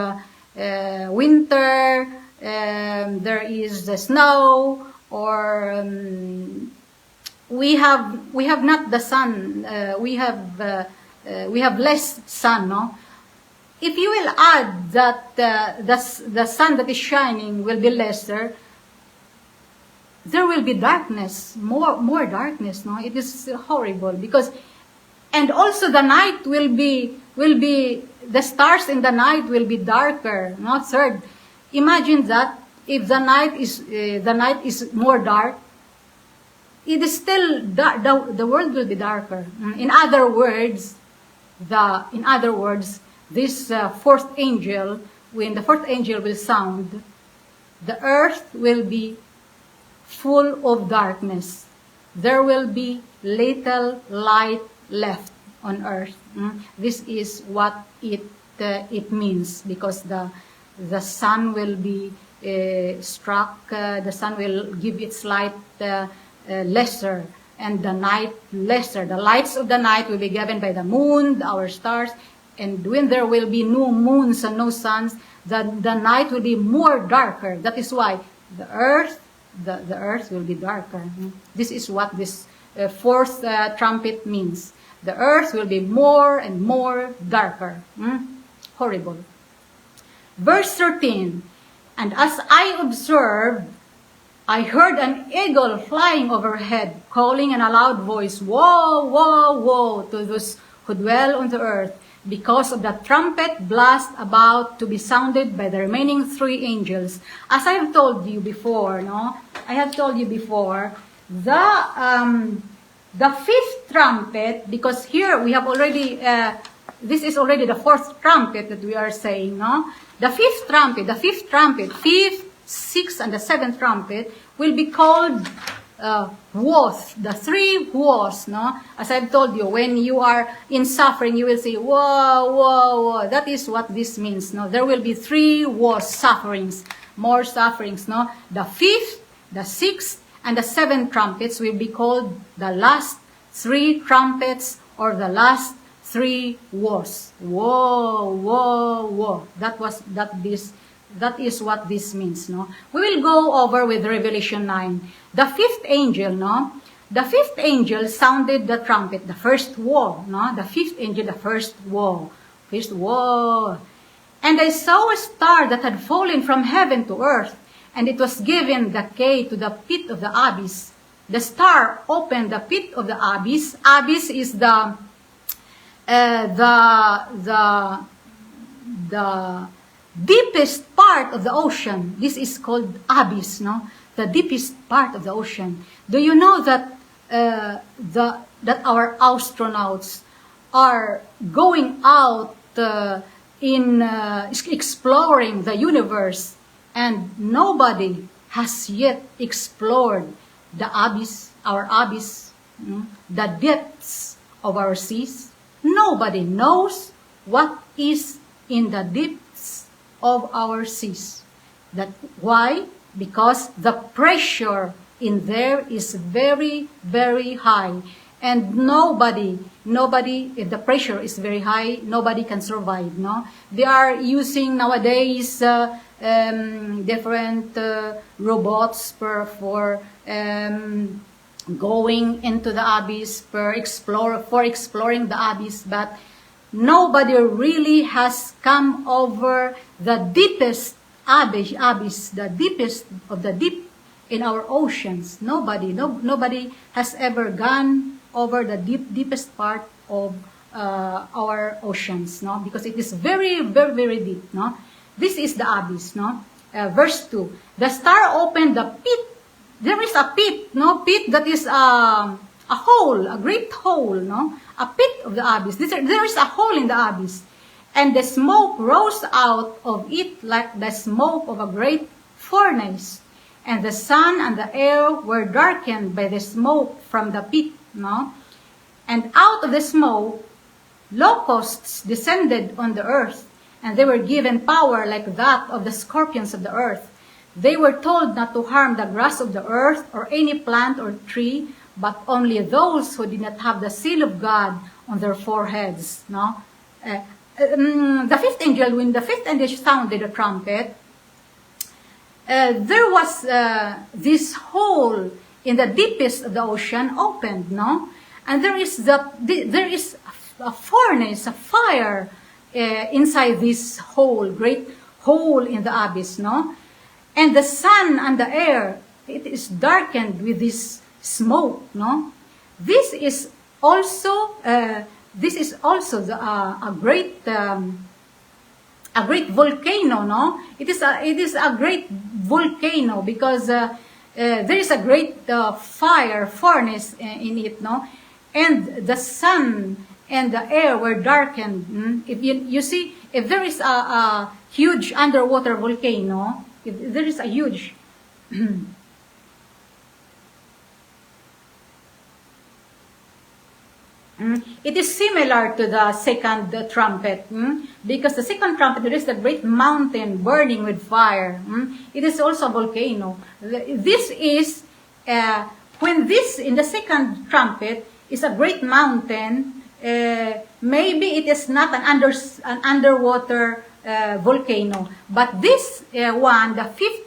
winter, there is the snow, or we have not the sun. We have less sun, no. If you will add that the sun that is shining will be lesser, there will be darkness, more darkness, no? It is horrible because, and also the night will be, the stars in the night will be darker, no? Third, imagine that if the night is more dark, it is still dark, the world will be darker. In other words, this fourth angel, when the fourth angel will sound, the earth will be full of darkness. There will be little light left on earth. This is what it means, because the sun will be struck. The sun will give its light lesser, and the night lesser. The lights of the night will be given by the moon, our stars, and when there will be no moons and no suns, the night will be more darker. That is why the earth will be darker. This is what this fourth trumpet means. The earth will be more and more darker. Horrible. Verse 13, and as I observed, I heard an eagle flying overhead, calling in a loud voice, "Woe, woe, woe to those who dwell on the earth, because of the trumpet blast about to be sounded by the remaining 3 angels." As I have told you before, the 5th trumpet, because here we have already, this is already the 4th trumpet that we are saying, no? The 5th trumpet, 5th, 6th, and the 7th trumpet will be called woes, the 3 woes, no? As I've told you, when you are in suffering, you will say, "Whoa, whoa, whoa." That is what this means, no? There will be 3 woes, sufferings, more sufferings, no? The 5th, the 6th, and the 7th trumpets will be called the last 3 trumpets, or the last 3 woes. Whoa, whoa, whoa. That is what this means, no? We will go over with Revelation 9. The 5th angel, no? The 5th angel sounded the trumpet, the first woe, no? The 5th angel, the first woe. First woe. And I saw a star that had fallen from heaven to earth, and it was given the key to the pit of the abyss. The star opened the pit of the abyss. Abyss is the deepest part of the ocean. This is called abyss, no? The deepest part of the ocean. Do you know that that our astronauts are going out in exploring the universe, and nobody has yet explored the abyss, our abyss, the depths of our seas? Nobody knows what is in the depths of our seas. That why? Because the pressure in there is very, very high, and nobody, if the pressure is very high, nobody can survive. No, they are using nowadays different robots for going into the abyss, for exploring the abyss, but nobody really has come over the deepest abyss, the deepest of the deep in our oceans. Nobody has ever gone over the deepest part of our oceans, no? Because it is very, very, very deep, no? This is the abyss, no? Verse 2. The star opened the pit. There is a pit, no? Pit that is a hole, a great hole, no? A pit of the abyss. There is a hole in the abyss. And the smoke rose out of it like the smoke of a great furnace. And the sun and the air were darkened by the smoke from the pit, no? And out of the smoke, locusts descended on the earth, and they were given power like that of the scorpions of the earth. They were told not to harm the grass of the earth or any plant or tree, but only those who did not have the seal of God on their foreheads. No? The fifth angel, when the fifth angel sounded the trumpet, there was this hole in the deepest of the ocean opened, no? And there is a furnace, a fire inside this hole, great hole in the abyss, no? And the sun and the air, it is darkened with this smoke, no? This is also a great volcano, no? It is a great volcano because there is a great fire furnace in it, no? And the sun and the air were darkened. If you see, if there is a huge underwater volcano, if there is a huge it is similar to the second trumpet, because the second trumpet, there is a great mountain burning with fire. It is also a volcano. This is, when this, in the second trumpet, is a great mountain, maybe it is not an underwater volcano, but this one, the fifth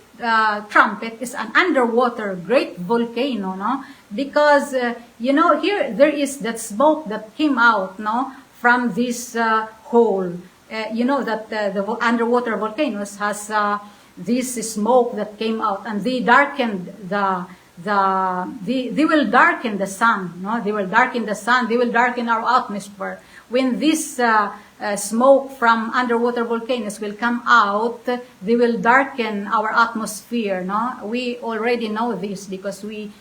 trumpet, is an underwater great volcano, no? Because here there is that smoke that came out, no, from this hole. That the underwater volcanoes has this smoke that came out, and they darkened they will darken the sun, no? They will darken the sun. They will darken our atmosphere. When this smoke from underwater volcanoes will come out, they will darken our atmosphere, no? We already know this because we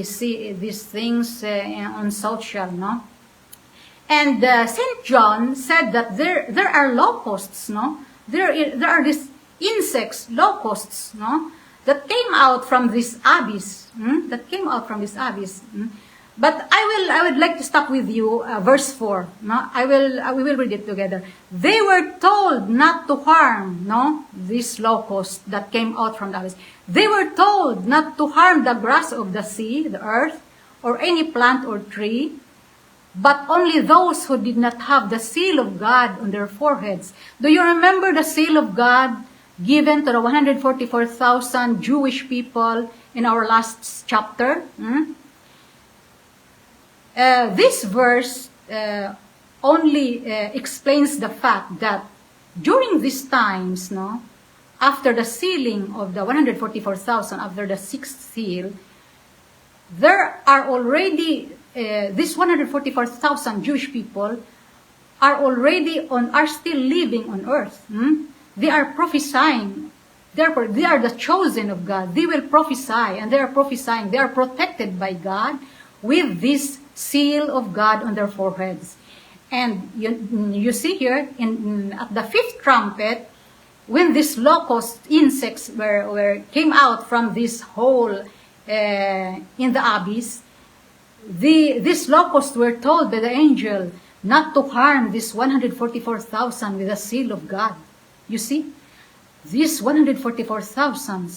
see these things on social, no? And St. John said that there are locusts, no? There are these insects, locusts, no? That came out from this abyss. That came out from this abyss. But I would like to stop with you, verse 4. No? We will read it together. They were told not to harm, no, this locust that came out from the abyss. They were told not to harm the grass of the sea, the earth, or any plant or tree, but only those who did not have the seal of God on their foreheads. Do you remember the seal of God given to the 144,000 Jewish people in our last chapter? This verse only explains the fact that during these times, no, after the sealing of the 144,000, after the sixth seal, there are already these 144,000 Jewish people are still living on earth. They are prophesying. Therefore, they are the chosen of God. They will prophesy, and they are prophesying. They are protected by God with this seal of God on their foreheads. And you see here, at the fifth trumpet, when these locust insects came out from this hole in the abyss, these locusts were told by the angel not to harm this 144,000 with the seal of God. You see, these 144,000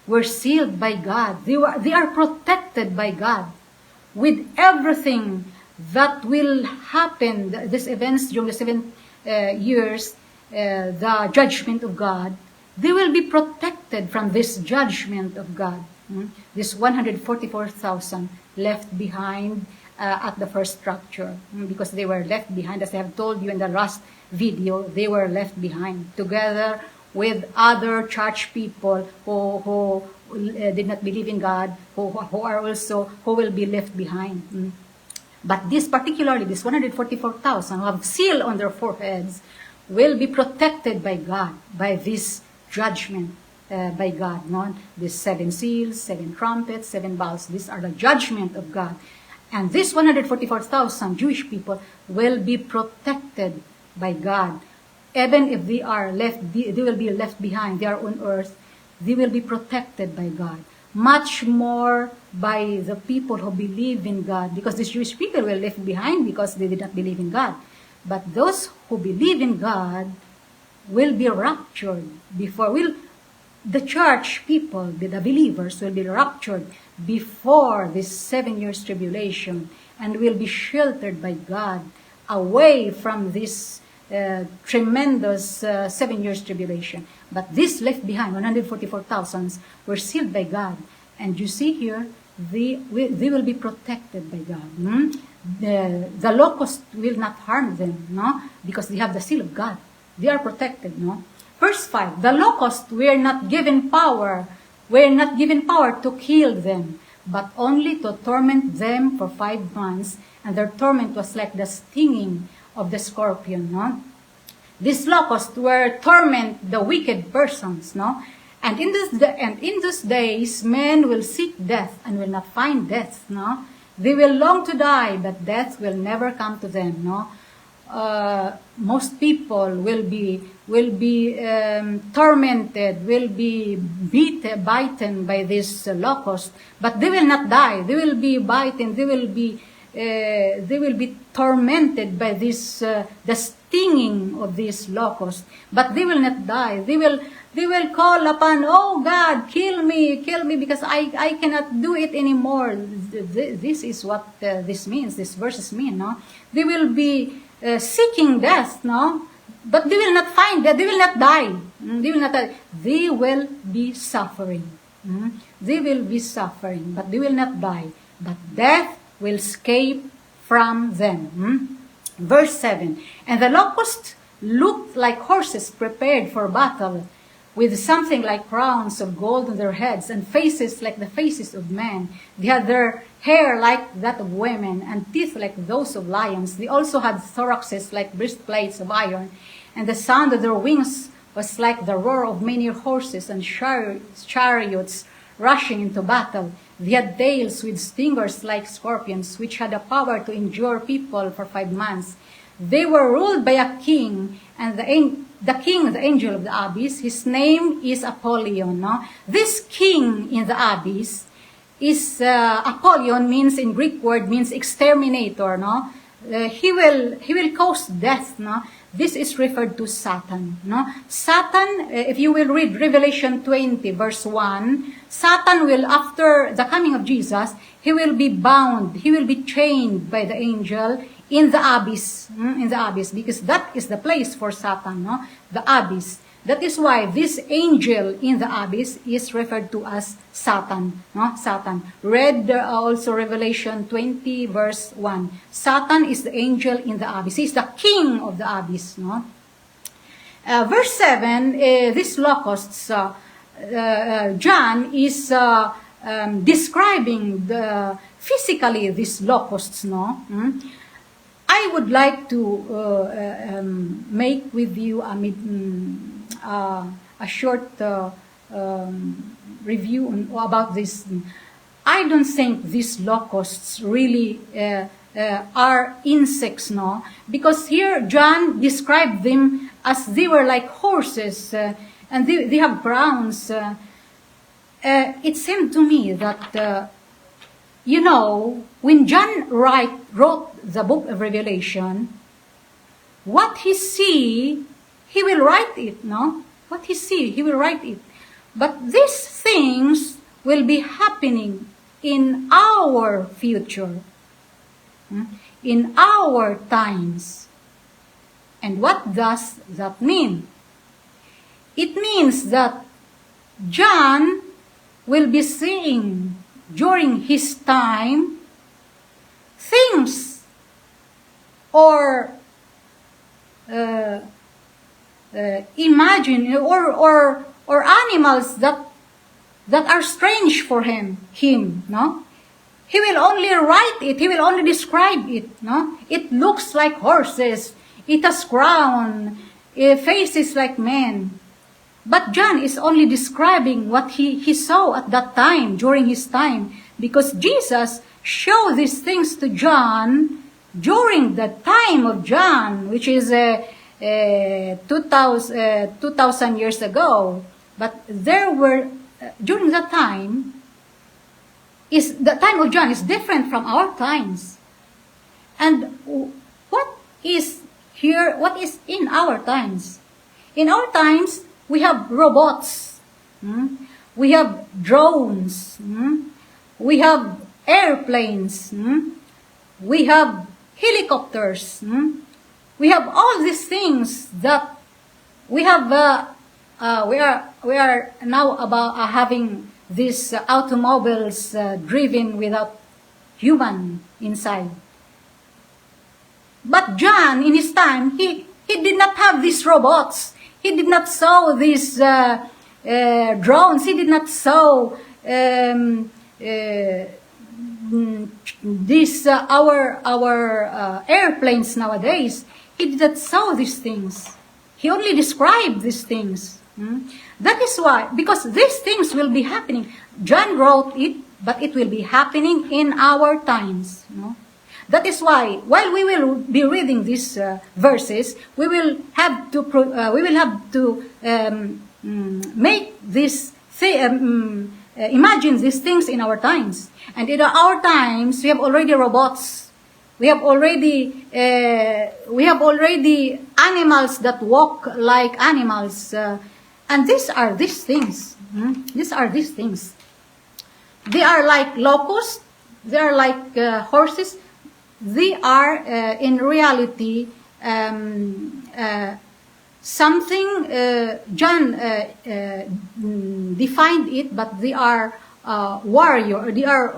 were sealed by God. They are protected by God with everything that will happen. These events during the 7 years, the judgment of God. They will be protected from this judgment of God. This 144,000 left behind at the first structure, because they were left behind, as I have told you in the last video. They were left behind together with other church people who did not believe in God, who will be left behind. But this particularly, this 144,000 who have seal on their foreheads will be protected by God, by this judgment by God. No? These 7 seals, 7 trumpets, 7 bowls, these are the judgment of God. And this 144,000 Jewish people will be protected by God. Even if they are they will be left behind, they are on earth, they will be protected by God. Much more by the people who believe in God, because these Jewish people were left behind because they did not believe in God. But those who believe in God will be raptured the church people, the believers, will be raptured before this 7 years tribulation and will be sheltered by God away from this tremendous 7 years tribulation. But this left behind, 144,000, were sealed by God. And you see here, they will be protected by God. The locust will not harm them, no? Because they have the seal of God. They are protected, no? Verse 5, the locusts were not given power to kill them, but only to torment them for 5 months, and their torment was like the stinging of the scorpion, no? These locusts were torment the wicked persons, no? And in these days, men will seek death and will not find death, no? They will long to die, but death will never come to them, no? Most people will be tormented, will be bitten by this locust, but they will not die. They will be bitten. They will be tormented by this the stinging of this locust, but they will not die. They will call upon, oh God, kill me, because I cannot do it anymore. This is what this means. These verses mean, no? They will be seeking death, no? But they will not find that. They will not die. They will not die. They will be suffering. They will be suffering, but they will not die. But death will escape from them. Verse 7, and the locusts looked like horses prepared for battle, with something like crowns of gold on their heads, and faces like the faces of men. They had their hair like that of women, and teeth like those of lions. They also had thoraxes like breastplates of iron, and the sound of their wings was like the roar of many horses and chariots rushing into battle. They had tails with stingers like scorpions, which had the power to endure people for 5 months. They were ruled by a king, and the king, the angel of the abyss, his name is Apollyon. No? This king in the abyss is, Apollyon means, in Greek word, means exterminator. No? He will cause death. No? This is referred to Satan. No? Satan, if you will read Revelation 20, verse 1, Satan will, after the coming of Jesus, he will be bound, he will be chained by the angel in the abyss, because that is the place for Satan, no? The abyss. That is why this angel in the abyss is referred to as Satan, no? Satan. Read also Revelation 20, verse 1. Satan is the angel in the abyss. He is the king of the abyss, no? Verse 7, these locusts, John is describing physically these locusts, no? I would like to make with you a short review about this. I don't think these locusts really are insects, no? Because here John described them as they were like horses, and they have crowns. It seemed to me that, when John wrote the book of Revelation, what he see, he will write it, no? What he see, he will write it. But these things will be happening in our future, in our times. And what does that mean? It means that John will be seeing during his time things or imagine or animals that are strange for him, no? He will only write it. He will only describe it. No? It looks like horses. It has crown. Faces like men. But John is only describing what he saw at that time, during his time. Because Jesus showed these things to John during the time of John, which is 2,000 years ago. But there were, during that time, the time of John is different from our times. And what is here, what is in our times? In our times, we have robots. We have drones. We have airplanes. We have helicopters. We have all these things that we have. We are now about having these automobiles driven without human inside. But John, in his time, he did not have these robots. He did not saw these drones. He did not saw these our airplanes nowadays. He did not saw these things. He only described these things. That is why, because these things will be happening. John wrote it, but it will be happening in our times. That is why, while we will be reading these verses, we will have to make this imagine these things in our times. And in our times, we have already robots. We have already animals that walk like animals. And these are these things. These are these things. They are like locusts. They are like horses. They are, in reality, something, John defined it, but they are warrior. They are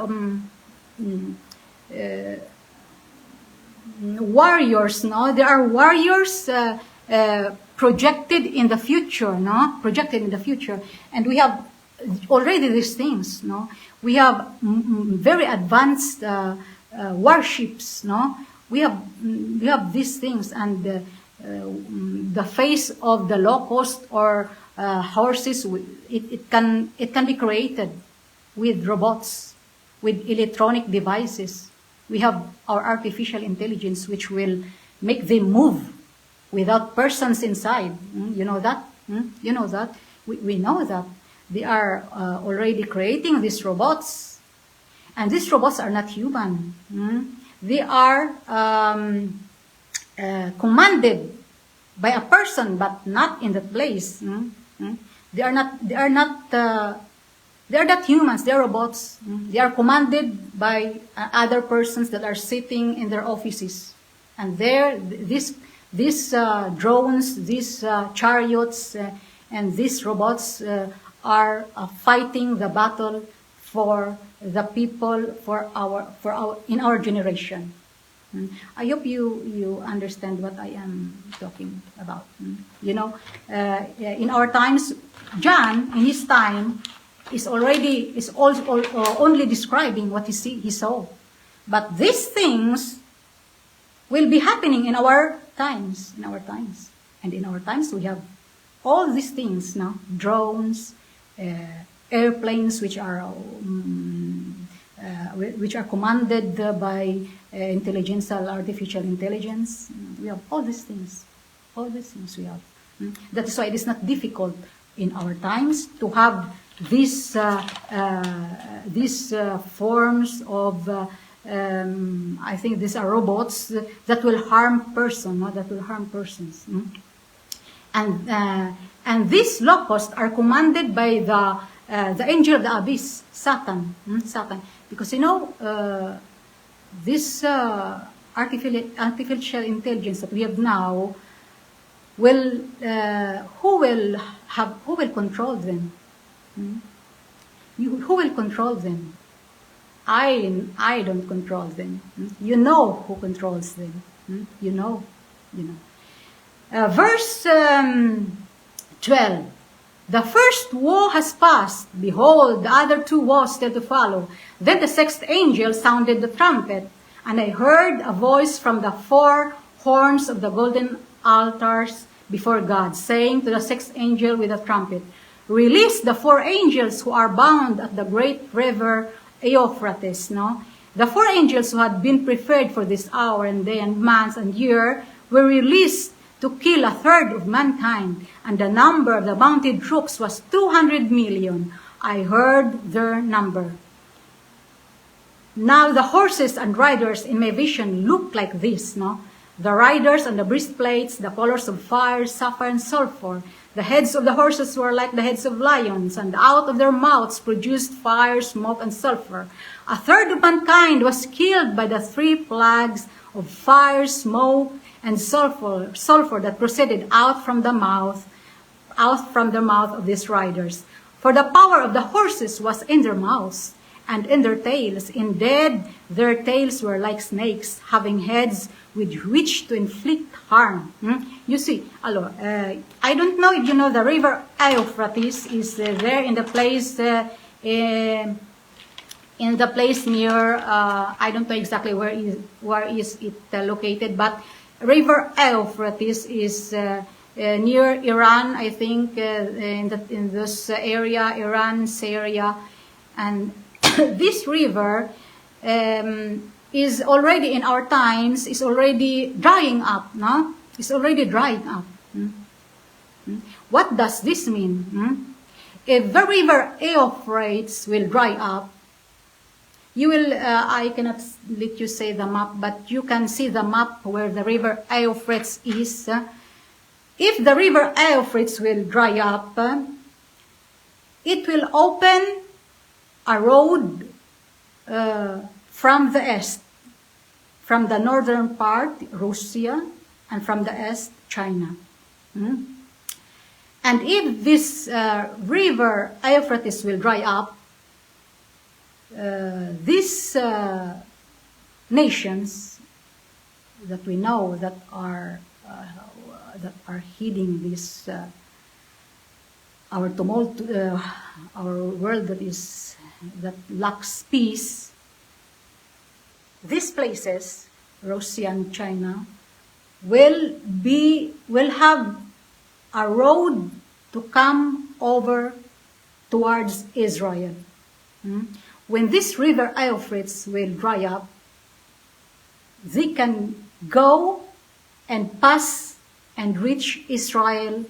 warriors, no? They are warriors projected in the future, no? Projected in the future. And we have already these things, no? We have very advanced warships, no? We have these things, and the face of the locust or horses, it can be created with robots, with electronic devices. We have our artificial intelligence, which will make them move without persons inside. You know that? You know that? We know that. They are already creating these robots. And these robots are not human. They are commanded by a person, but not in that place. They are not humans. They are robots. They are commanded by other persons that are sitting in their offices. And there, these drones, these chariots, and these robots are fighting the battle for the people, in our generation. I hope you understand what I am talking about. You know, in our times, John, in his time, is only describing what he saw. But these things will be happening in our times. In our times, and in our times, we have all these things now: drones, airplanes, which are commanded by artificial intelligence. We have all these things. All these things we have. That is why it is not difficult in our times to have these forms of. I think these are robots that will harm persons. And these locusts are commanded by the angel of the abyss, Satan. Satan, because you know this artificial intelligence that we have now will who will control them? Who will control them? I don't control them. You know who controls them. You know. Verse 12. The first woe has passed. Behold, the other two woes still to follow. Then the sixth angel sounded the trumpet, and I heard a voice from the four horns of the golden altars before God, saying to the sixth angel with a trumpet, release the four angels who are bound at the great river Euphrates. No? The four angels who had been prepared for this hour and day and months and year were released to kill a third of mankind, and the number of the mounted troops was 200 million. I heard their number. Now the horses and riders in my vision looked like this, no? The riders on the breastplates, the colors of fire, sapphire, and sulfur. The heads of the horses were like the heads of lions, and out of their mouths produced fire, smoke, and sulfur. A third of mankind was killed by the three plagues of fire, smoke, and sulfur that proceeded out from the mouth of these riders. For the power of the horses was in their mouths and in their tails. Indeed, their tails were like snakes, having heads with which to inflict harm. You see, I don't know if you know the river Euphrates is there in the place near, I don't know exactly where is it located, but river Euphrates is near Iran, I think, in this area, Iran, Syria, and this river is already in our times is already drying up. No, it's already drying up. What does this mean? If the river Euphrates will dry up, you will, I cannot let you say the map, but you can see the map where the river Euphrates is. If the river Euphrates will dry up, it will open a road from the east, from the northern part, Russia, and from the east, China. And if this river Euphrates will dry up, these nations that we know that are heeding this our tumult, our world that lacks peace. These places, Russia and China, will have a road to come over towards Israel. When this river Euphrates will dry up, they can go and pass and reach Israel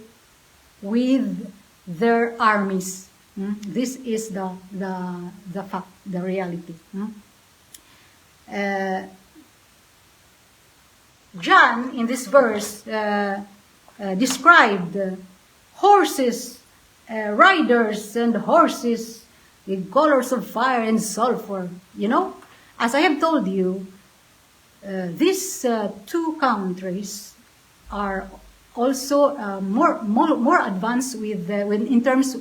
with their armies. This is the fact, the reality. John, in this verse, described horses, riders, and horses with colors of fire and sulfur. You know, as I have told you, these two countries are also more advanced with in terms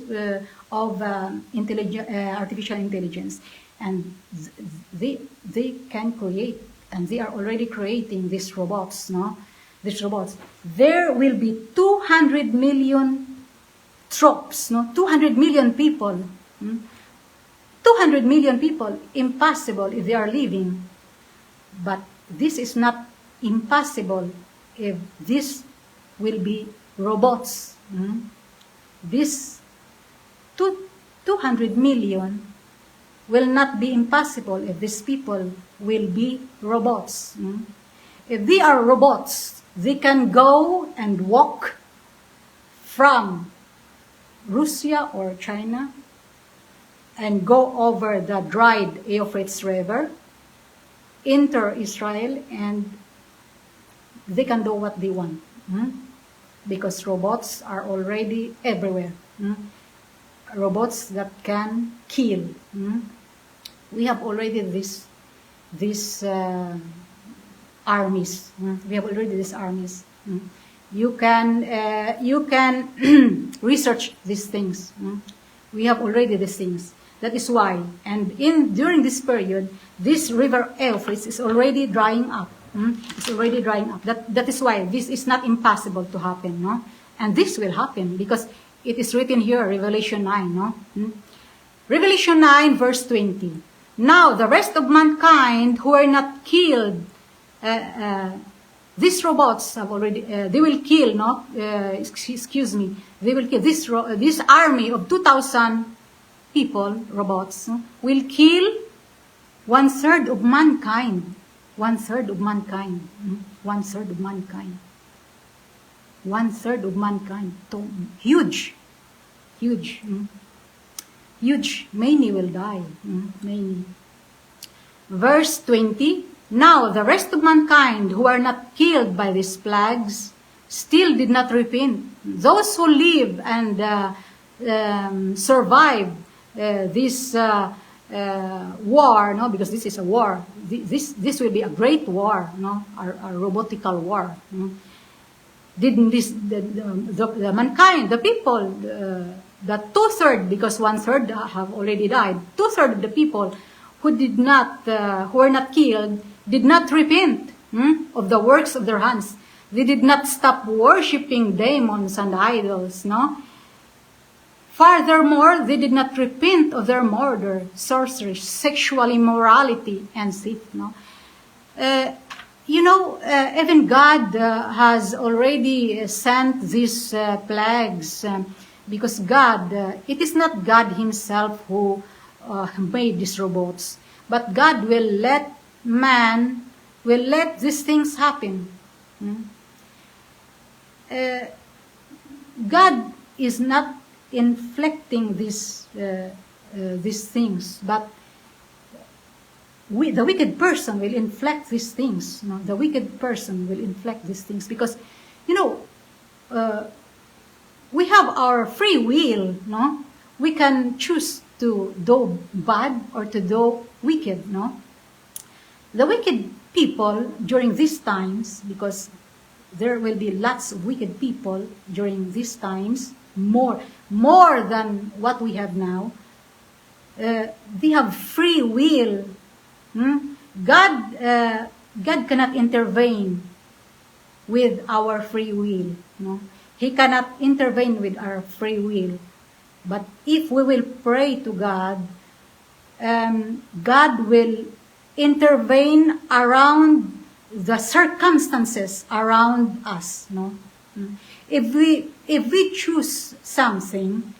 of artificial intelligence, and they can create, and they are already creating these robots. These robots. There will be 200 million troops. 200 million people. 200 million people. Impossible if they are living, but this is not impossible if this will be robots. This 200 million will not be impossible if these people will be robots. If they are robots, they can go and walk from Russia or China and go over the dried Euphrates River, enter Israel, and they can do what they want. Because robots are already everywhere. Robots that can kill. We have already these armies. We have already these armies. You can research these things. We have already these things. That is why, and during this period, this river Euphrates is already drying up. It's already drying up. That is why this is not impossible to happen, no? And this will happen because it is written here, Revelation 9, no? Revelation 9, verse 20. Now, the rest of mankind who are not killed, these robots have already, they will kill, no? Excuse me. They will kill, this army of 2,000 people, robots, will kill 1/3 of mankind. 1/3 of mankind. 1/3 of mankind. 1/3 of mankind. Huge. Huge. Huge. Many will die. Many. Verse 20. Now the rest of mankind who are not killed by these plagues still did not repent. Those who live and survive this war, no, because this is a war. This will be a great war, no, a robotical war. No? Didn't this the mankind, the people, the 2/3, because 1/3 have already died. 2/3 of the people who did not, who were not killed, did not repent of the works of their hands. They did not stop worshiping demons and idols, no. Furthermore, they did not repent of their murder, sorcery, sexual immorality, and sin. No? Even God has already sent these plagues because God, it is not God himself who made these robots, but God will let these things happen. God is not inflicting these things, but the wicked person will inflict these things. No? The wicked person will inflict these things because, we have our free will. No, we can choose to do bad or to do wicked. No, the wicked people during these times, because there will be lots of wicked people during these times, more than what we have now. They have free will. God cannot intervene with our free will. No? He cannot intervene with our free will. But if we will pray to God, God will intervene around the circumstances around us. No? If we choose something,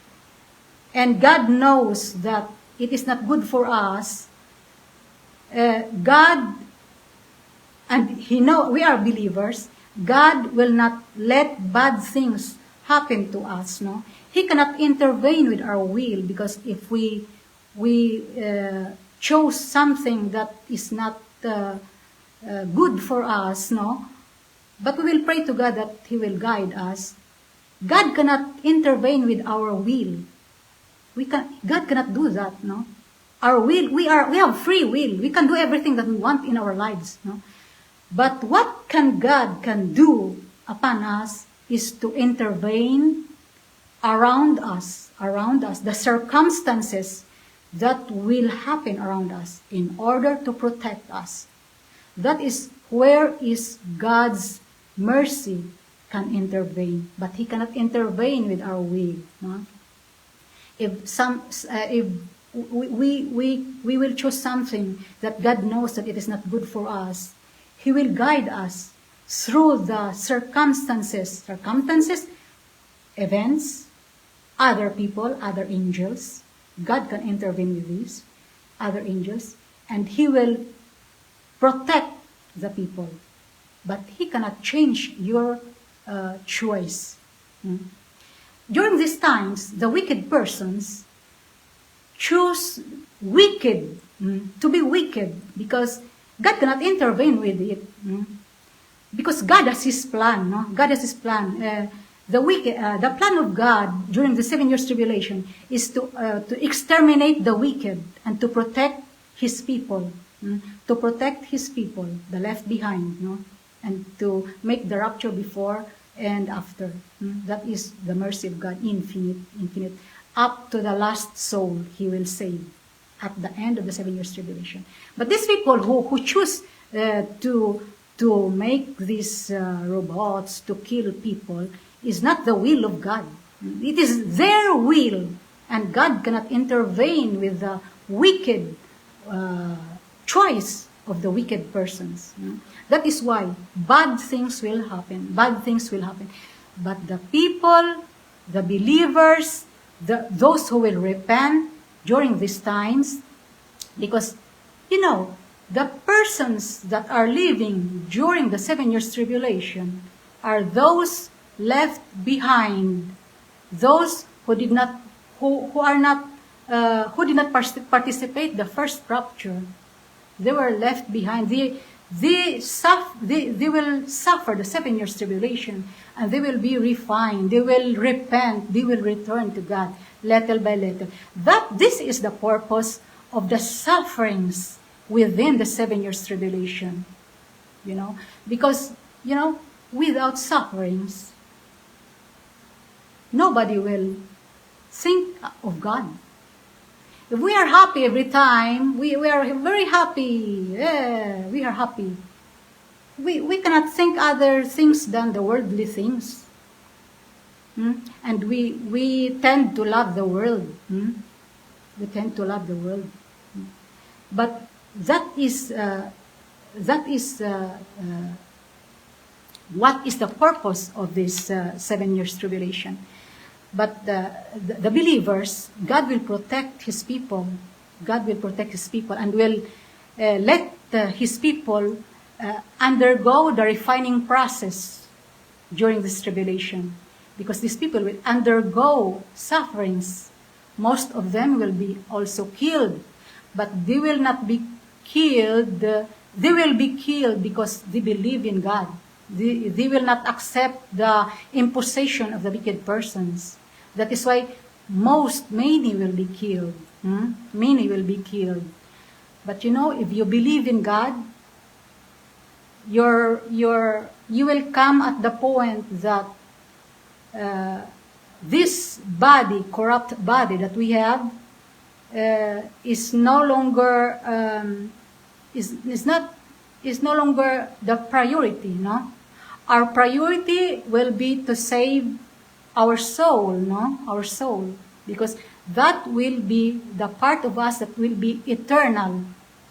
and God knows that it is not good for us, God, and He knows we are believers, God will not let bad things happen to us. No, He cannot intervene with our will, because if we chose something that is not good for us, no, but we will pray to God that He will guide us. God cannot intervene with our will. God cannot do that, no. Our will, we have free will. We can do everything that we want in our lives, no. But what God can do upon us is to intervene around us, the circumstances that will happen around us in order to protect us. That is where is God's mercy can intervene, but He cannot intervene with our will. No? If we will choose something that God knows that it is not good for us, He will guide us through the circumstances, events, other people, other angels. God can intervene with these other angels, and He will protect the people. But He cannot change your choice. During these times, the wicked persons choose wicked, to be wicked, because God cannot intervene with it. Because God has His plan. No? God has His plan. The plan of God during the 7 years tribulation is to exterminate the wicked and to protect His people. To protect His people, the left behind, no? And to make the rapture before and after. That is the mercy of God, infinite. Up to the last soul He will save at the end of the 7 years tribulation. But these people who choose to make these robots to kill people is not the will of God. It is their will, and God cannot intervene with the wicked choice of the wicked persons. That is why bad things will happen. Bad things will happen. But the people, the believers, those who will repent during these times, because, the persons that are living during the 7 years tribulation are those left behind, those who did not participate the first rapture. They were left behind. They will suffer the 7 years tribulation, and they will be refined. They will repent. They will return to God little by little. This is the purpose of the sufferings within the 7 years tribulation. Because, without sufferings, nobody will think of God. If we are happy every time, we are very happy. Yeah, we are happy. We cannot think other things than the worldly things. And we tend to love the world. We tend to love the world. But that is what is the purpose of this 7 years tribulation. But the believers, God will protect His people. God will protect His people and will let His people undergo the refining process during this tribulation. Because these people will undergo sufferings. Most of them will be also killed. But they will not be killed. They will be killed because they believe in God. They will not accept the imposition of the wicked persons. That is why many will be killed. Many will be killed. But if you believe in God, you will come at the point that this body, corrupt body that we have, is no longer is no longer the priority. Our priority will be to save our soul, our soul, because that will be the part of us that will be eternal.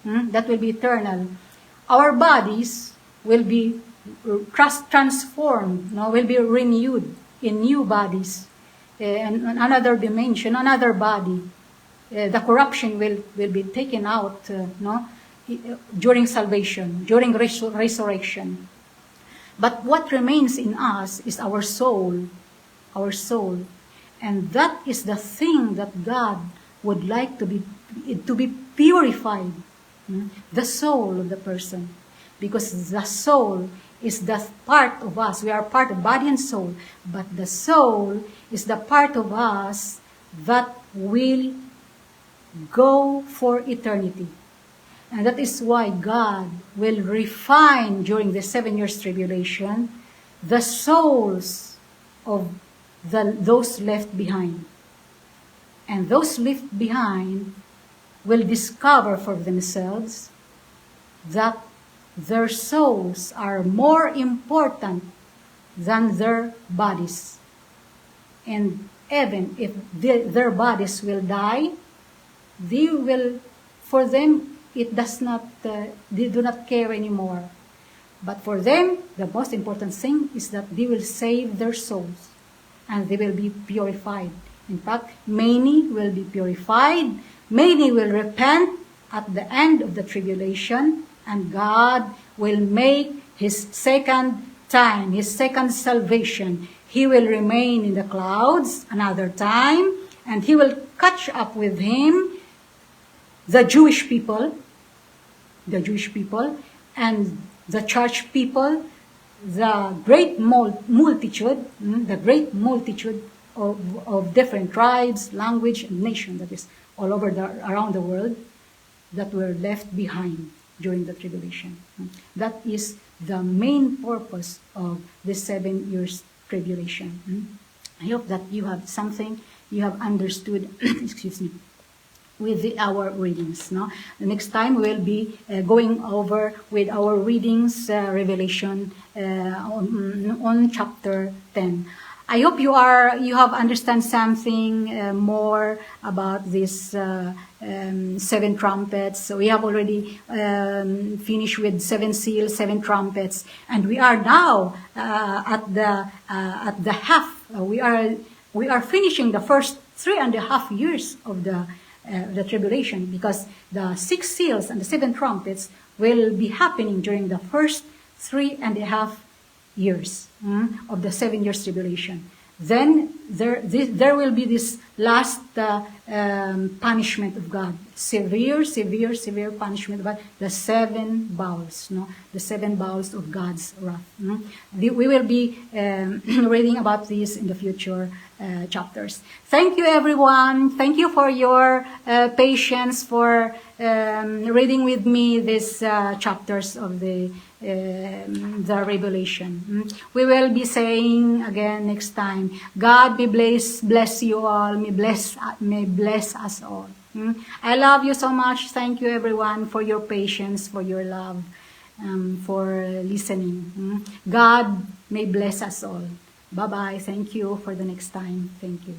That will be eternal. Our bodies will be transformed, will be renewed in new bodies, and another dimension, another body. The corruption will be taken out, during salvation, during resurrection. But what remains in us is our soul. Our soul. And that is the thing that God would like to be purified. The soul of the person. Because the soul is the part of us. We are part of body and soul. But the soul is the part of us that will go for eternity. And that is why God will refine during the 7 years tribulation the souls of those left behind. And those left behind will discover for themselves that their souls are more important than their bodies. And even if their bodies will die, for them, it does not, they do not care anymore. But for them, the most important thing is that they will save their souls and they will be purified. In fact, many will be purified, many will repent at the end of the tribulation, and God will make His second time, His second salvation. He will remain in the clouds another time, and He will catch up with Him the Jewish people, and the church people, the great multitude of different tribes, language, and nation that is all over around the world that were left behind during the tribulation. That is the main purpose of the 7 years tribulation. I hope that you have understood, excuse me, with our readings. The next time we'll be going over with our readings, Revelation on chapter 10. I hope you have understand something more about this 7 trumpets. So we have already finished with 7 seals, 7 trumpets, and we are now at the half. We are finishing the first 3.5 years of the tribulation, because the 6 seals and the 7 trumpets will be happening during the first 3.5 years of the 7 years tribulation. Then there will be this last punishment of God, severe punishment of God, the 7 bowls, the 7 bowls of God's wrath. We will be reading about this in the future chapters. Thank you, everyone. Thank you for your patience for reading with me these chapters of the Revelation. We will be saying again next time, God may bless you all, may bless us all. I love you so much. Thank you, everyone, for your patience, for your love, for listening. God may bless us all. Bye-bye. Thank you for the next time. Thank you.